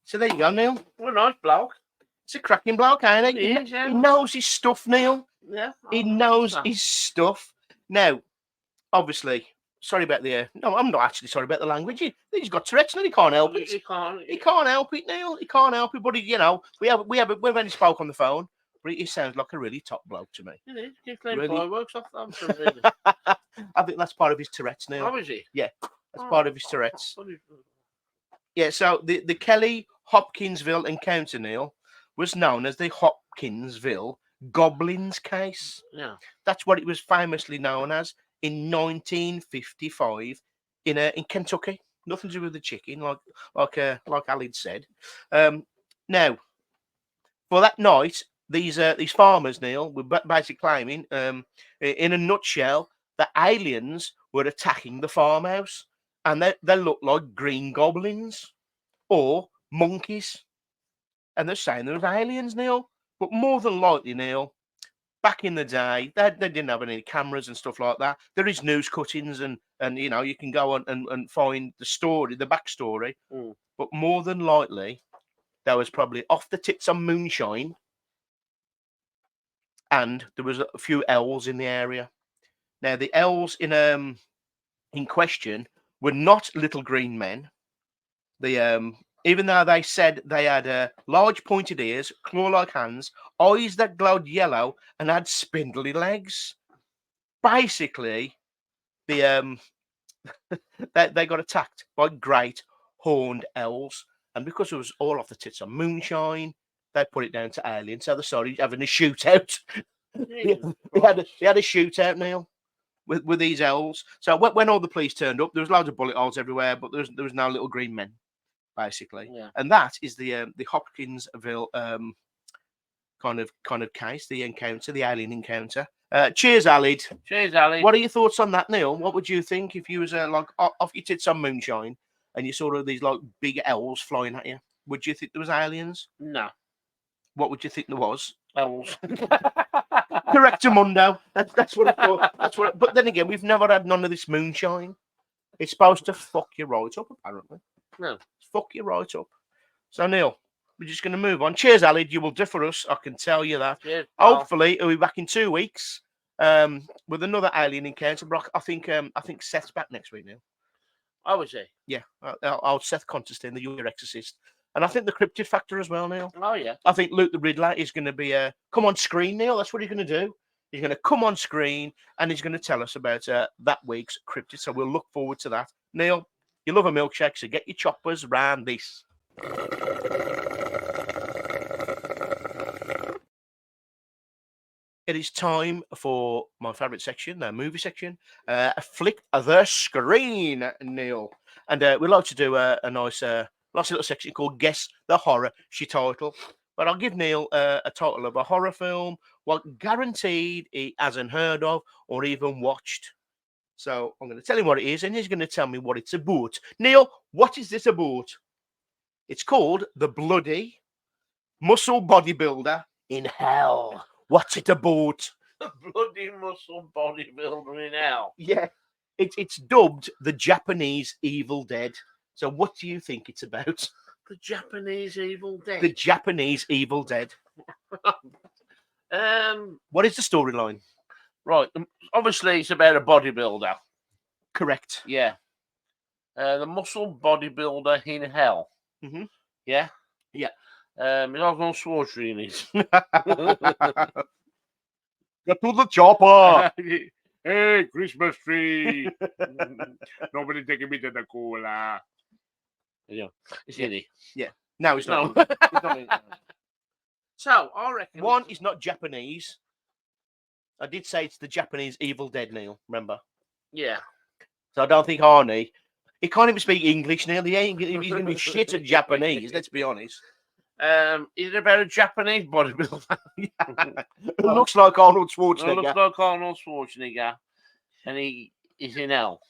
So there you go, Neil. What a nice bloke. It's a cracking bloke, ain't he? He is, yeah. He knows his stuff, Neil. Yeah. He knows his stuff. Now, obviously, sorry about no, I'm not actually sorry about the language. He's got Tourette's and he can't help it. He can't help it, Neil. He can't help it. But we've only spoke on the phone. But he sounds like a really top bloke to me. He is. He's playing Really? fireworks off them. So really. I think that's part of his Tourette's, Neil. How is he? Yeah, that's part of his Tourette's. What is- Yeah, so the Kelly Hopkinsville encounter, Neil, was known as the Hopkinsville Goblins case. Yeah. That's what it was famously known as in 1955 in Kentucky. Nothing to do with the chicken, like Alid said. Now, for that night, these farmers, Neil, were basically claiming, in a nutshell, that aliens were attacking the farmhouse, and they looked like green goblins or monkeys, and they're saying there was aliens, Neil. But more than likely, Neil, back in the day, they didn't have any cameras and stuff like that. There is news cuttings, and you can go on and find the story, the backstory. Mm. But more than likely, there was probably off the tits on moonshine, and there was a few elves in the area. Now, the elves in question were not little green men. Even though they said they had large pointed ears, claw-like hands, eyes that glowed yellow, and had spindly legs. basically, the they got attacked by great horned elves, and because it was all off the tits of moonshine, they put it down to aliens. So they started having a shootout. they, they had a shootout, Neil, with these elves. So when all the police turned up, there was loads of bullet holes everywhere, but there was no little green men, basically. Yeah. And that is the Hopkinsville kind of case, the encounter, the alien encounter. Cheers, Alid. Cheers, Ali. What are your thoughts on that, Neil? What would you think if you was like off your tits on moonshine and you saw these like big elves flying at you? Would you think there was aliens? No. What would you think there was? Elves. Correctamundo. That's what I thought. That's what. But then again, we've never had none of this moonshine. It's supposed to fuck you right up, apparently. No. Fuck you right up. So, Neil, we're just going to move on. Cheers, Alid. You will differ us. I can tell you that. Cheers, pal. Hopefully, we'll be back in 2 weeks with another alien encounter. But I think Seth's back next week now. I would say. Yeah, I'll Seth Constantine, the Your Exorcist. And I think the cryptid factor as well, Neil. Oh, yeah. I think Luke the Riddler is going to be come on screen, Neil. That's what he's going to do. He's going to come on screen and he's going to tell us about that week's cryptid. So we'll look forward to that. Neil, you love a milkshake, so get your choppers round this. It is time for my favourite section, the movie section. Flick the screen, Neil. And we'd like to do a nice little section called Guess the Horror She Title. But I'll give Neil a title of a horror film, what guaranteed he hasn't heard of or even watched. So I'm going to tell him what it is, and he's going to tell me what it's about. Neil, what is this about? It's called The Bloody Muscle Bodybuilder in Hell. What's it about? The bloody muscle bodybuilder in hell. Yeah, it's dubbed the Japanese Evil Dead. So what do you think it's about? The Japanese Evil Dead. The Japanese Evil Dead. What is the storyline? Right. Obviously, it's about a bodybuilder. Correct. Yeah. The muscle bodybuilder in hell. Mm-hmm. Yeah. Yeah. It's Arnold Schwarzenegger. Get to the chopper. Hey, Christmas tree. Nobody taking me to the cola. Yeah. It's Eddie. Yeah. No, it's not. No. It's not. So, I reckon. One is not Japanese. I did say it's the Japanese Evil Dead, Neil. Remember? Yeah. So I don't think Arnie. He can't even speak English, Neil. He's going to be shit at Japanese. Let's be honest. Is it about a Japanese bodybuilder? It looks like Arnold Schwarzenegger. It looks like Arnold Schwarzenegger, and he is in hell.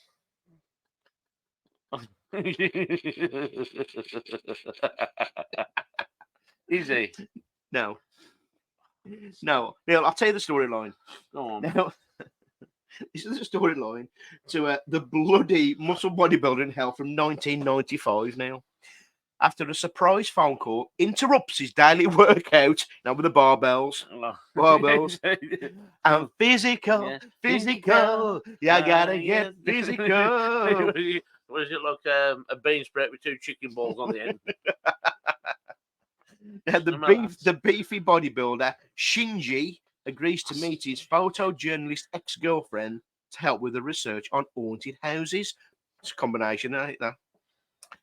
Is he? No. No. Neil, I'll tell you the storyline. Go on. Now, this is the storyline to the bloody muscle bodybuilder in hell from 1995 now. After a surprise phone call, interrupts his daily workout, now with the barbells. Barbells. I'm physical, physical. Yeah, I gotta get physical. Was it like a bean sprout with two chicken balls on the end? The beefy bodybuilder, Shinji, agrees to meet his photojournalist ex-girlfriend to help with the research on haunted houses. It's a combination, I think that.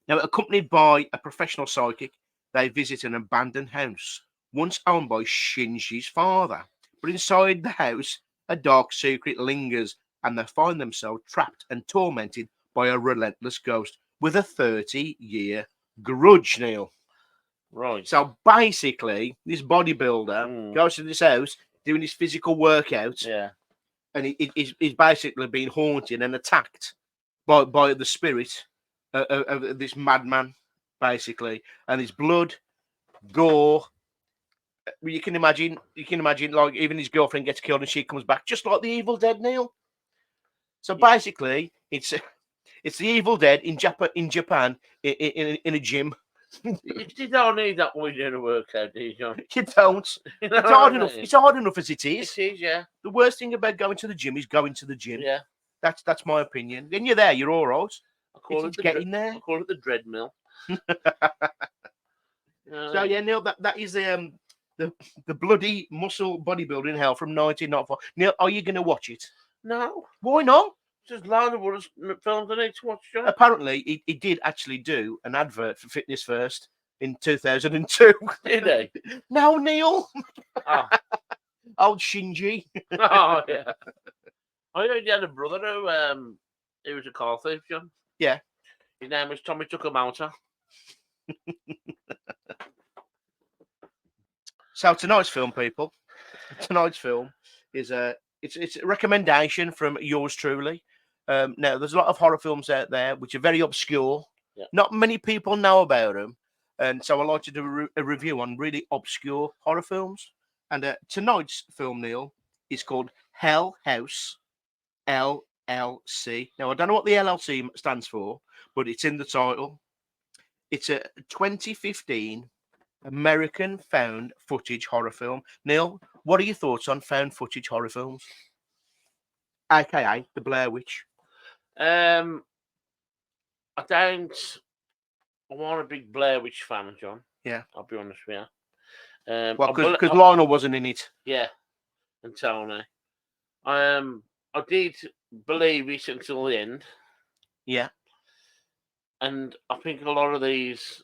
Now, accompanied by a professional psychic, they visit an abandoned house, once owned by Shinji's father. But inside the house, a dark secret lingers, and they find themselves trapped and tormented by a relentless ghost with a 30-year grudge, Neil. Right. So basically, this bodybuilder goes to this house doing his physical workout, and he's basically being haunted and attacked by the spirit of this madman, basically, and his blood, gore. You can imagine, like even his girlfriend gets killed and she comes back, just like the Evil Dead, Neil. So basically, it's the Evil Dead in Japan in a gym. You don't need that when you're doing a workout, do you, John? You don't. You know It's hard what I enough. mean? It's hard enough as it is. It is, yeah. The worst thing about going to the gym is going to the gym. Yeah. That's my opinion. Then you're there, you're all right. I call It's it getting there. I call it the dreadmill. So yeah, Neil, that is the bloody muscle bodybuilding hell from 1994. Neil, are you going to watch it? No, Why not? there's loads of other films I need to watch, John. Apparently, he did actually do an advert for Fitness First in 2002. Did he? No, Neil. Oh, Old Shinji. oh yeah. I heard you had a brother who was a car thief, John. Yeah. His name was Tommy Tuckamoto. So tonight's film, people. Tonight's film is it's a recommendation from yours truly. Now, there's a lot of horror films out there which are very obscure. Yeah. Not many people know about them, and so I like to do a review on really obscure horror films. And tonight's film, Neil, is called Hell House, LLC. Now, I don't know what the LLC stands for, but it's in the title. It's a 2015 American found footage horror film. Neil, what are your thoughts on found footage horror films? AKA the Blair Witch. I'm a big Blair Witch fan, John. Yeah. I'll be honest with you. Well, because Lionel wasn't in it. Yeah, and Tony. I did believe it until the end, Yeah. and I think a lot of these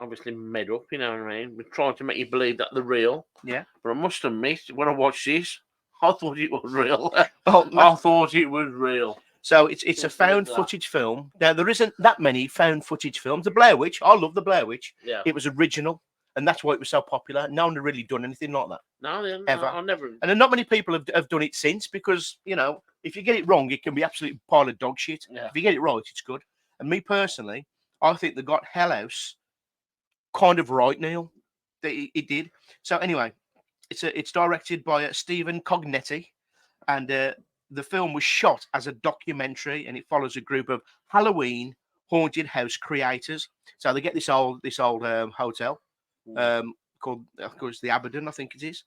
obviously made up, you know what I mean? We're trying to make you believe that they're real. Yeah. But I must admit, when I watched this, I thought it was real. Oh, I thought it was real. so it's a Something found like that. footage film. Now, there isn't that many found footage films. The Blair Witch, I love the Blair Witch. Yeah. It was original, and that's why it was so popular. No one had really done anything like that. No, Ever. I never. And then not many people have done it since because, you know, if you get it wrong, it can be absolute pile of dog shit. Yeah. If you get it right, it's good. And me personally, I think they got Hell House kind of right, Neil. It did. So anyway, it's directed by Stephen Cognetti, and the film was shot as a documentary, and it follows a group of Halloween haunted house creators. So they get this old hotel called, of course, the Abaddon, I think it is,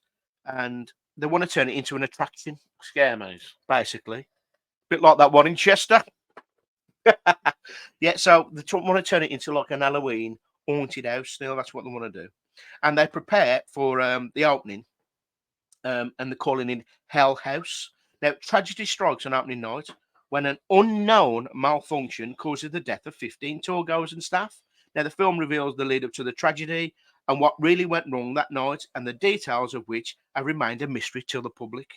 and they want to turn it into an attraction, Scare maze. basically, bit like that one in Chester. Yeah, so they want to turn it into like an Halloween haunted house. Still, that's what they want to do, and they prepare for the opening, and they're calling it Hell House. Now, tragedy strikes on opening night when an unknown malfunction causes the death of 15 tourgoers and staff. Now, the film reveals the lead up to the tragedy and what really went wrong that night, and the details of which have remained a mystery to the public.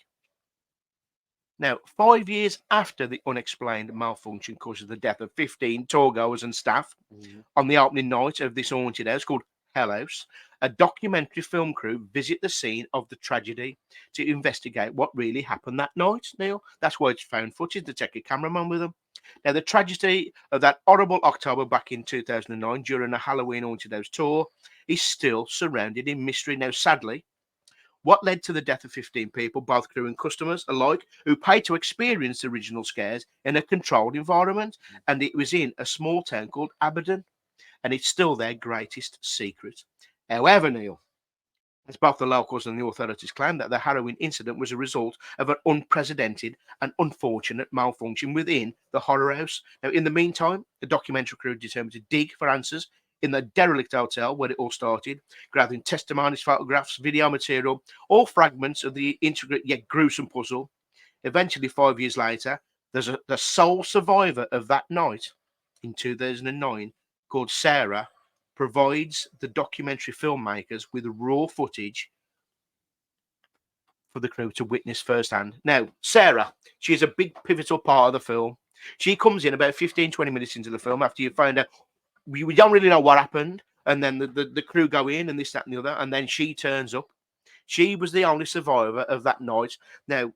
Now, 5 years after the unexplained malfunction causes the death of 15 tourgoers and staff on the opening night of this haunted house called Hell House, a documentary film crew visit the scene of the tragedy to investigate what really happened that night, Neil. That's why it's found footage. They take a cameraman with them. Now, the tragedy of that horrible October back in 2009 during a Halloween haunted house tour is still surrounded in mystery. Now, sadly, what led to the death of 15 people, both crew and customers alike, who paid to experience the original scares in a controlled environment, and it was in a small town called Abaddon, and it's still their greatest secret. However, Neil, as both the locals and the authorities claim, that the Halloween incident was a result of an unprecedented and unfortunate malfunction within the horror house. Now, in the meantime, the documentary crew determined to dig for answers in the derelict hotel where it all started, gathering testimonies, photographs, video material, all fragments of the intricate yet gruesome puzzle. Eventually, 5 years later, the sole survivor of that night in 2009, called Sarah, provides the documentary filmmakers with raw footage for the crew to witness firsthand. Now, Sarah, she's a big pivotal part of the film. She comes in about 15-20 minutes into the film after you find out we don't really know what happened, and then the crew go in and this, that, and the other, and then she turns up. She was the only survivor of that night. Now,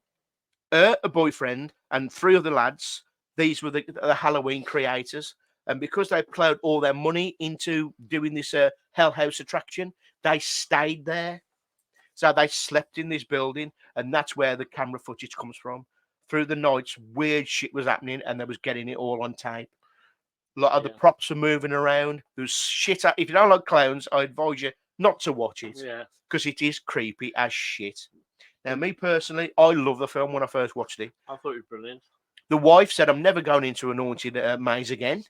her boyfriend and 3 other lads, these were the Halloween creators, and because they plowed all their money into doing this Hell House attraction, they stayed there. So they slept in this building, and that's where the camera footage comes from. Through the nights, weird shit was happening, and they was getting it all on tape. A lot of the props are moving around. There's shit. If you don't like clowns, I advise you not to watch it. Yeah. Because it is creepy as shit. Now, me personally, I love the film when I first watched it. I thought it was brilliant. The wife said, I'm never going into an haunted maze again.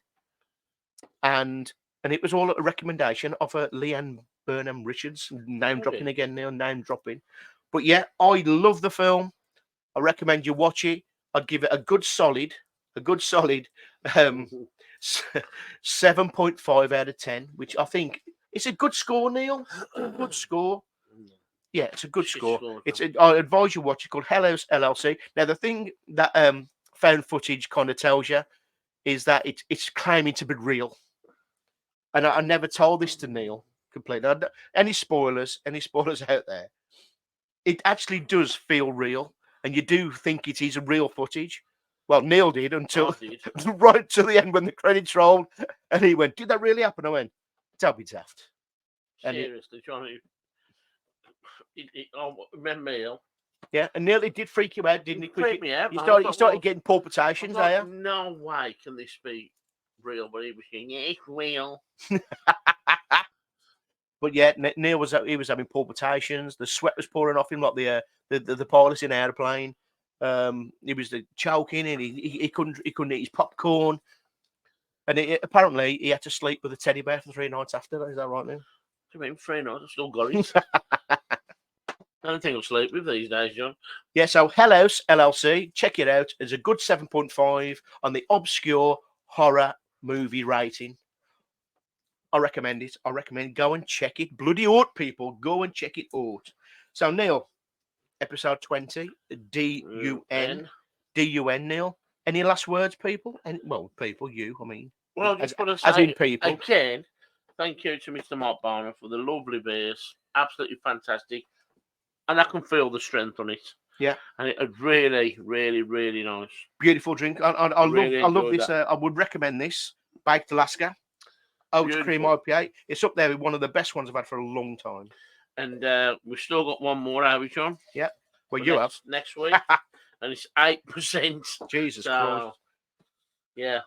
And it was all a recommendation of Leanne Burnham Richards. Name dropping again now, name dropping. But yeah, I love the film. I recommend you watch it. I'd give it a good solid 7.5 out of 10, which I think it's a good score, Neil. A good score. Yeah, it's a good Shit score. score, I advise you watch it, called Alehouse LLC. Now, the thing that found footage kind of tells you is that it's claiming to be real. And I never told this to Neil completely. Any spoilers out there? It actually does feel real, and you do think it is a real footage. Well, Neil did until right to the end when the credits rolled, and he went, "Did that really happen?" I went, "Don't be daft." Seriously, Johnny. I remember Neil. Yeah, and Neil, it did freak you out, didn't it? Freaked me out. You Man. started getting palpitations, I are thought, you? no way can this be real, but he was saying, yeah, it's real. But yeah, Neil was having palpitations. The sweat was pouring off him like the pilot's in an airplane. He was choking, and he couldn't eat his popcorn. And apparently he had to sleep with a teddy bear for 3 nights after that. Is that right, Neil? I mean, 3 nights, I've still got it. I don't think I'll sleep with these days, John. Yeah, so Alehouse LLC, check it out. It's a good 7.5 on the obscure horror movie rating. I recommend it. Go and check it. Bloody out, people. Go and check it out. So, Neil, episode 20, D-U-N. D-U-N, Neil. Any last words, people? People, you, I mean. Well, I just want to as say, in people. again, thank you to Mr. Mark Barner for the lovely bass. Absolutely fantastic. And I can feel the strength on it. Yeah. And it's really, really, really nice. Beautiful drink. I love this. I would recommend this. Baked Alaska. Oat cream IPA. It's up there with one of the best ones I've had for a long time. And we've still got one more, have we, John? Yeah. Well, you have. Next week. And it's 8%. Jesus Christ. Yeah.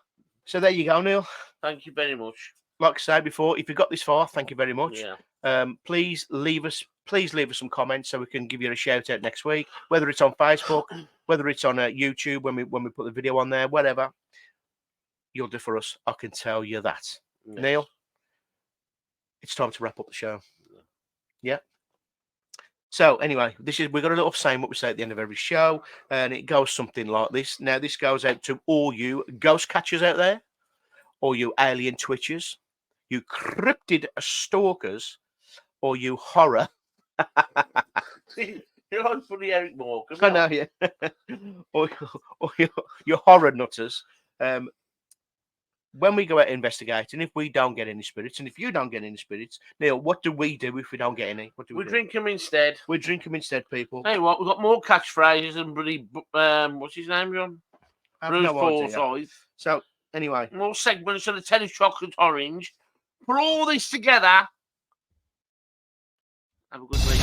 So there you go, Neil. Thank you very much. Like I said before, if you got this far, thank you very much. Yeah. Please leave us some comments so we can give you a shout out next week. Whether it's on Facebook, whether it's on YouTube when we put the video on there, whatever you'll do for us, I can tell you that. Yes. Neil, it's time to wrap up the show. Yeah. So anyway, we've got a little saying what we say at the end of every show, and it goes something like this. Now this goes out to all you ghost catchers out there, or you alien twitchers, you cryptid stalkers, or you horror. You're on for the Eric Morgan. I know, yeah. or your horror nutters. When we go out investigating, if we don't get any spirits, and if you don't get any spirits, Neil, what do we do if we don't get any? What do we do? Drink them instead. We drink them instead, people. Hey, what? We've got more catchphrases and bloody, what's his name, John? Bruce Forsyth. So, anyway. More segments of the tennis chocolate orange. Put all this together. Have a good week.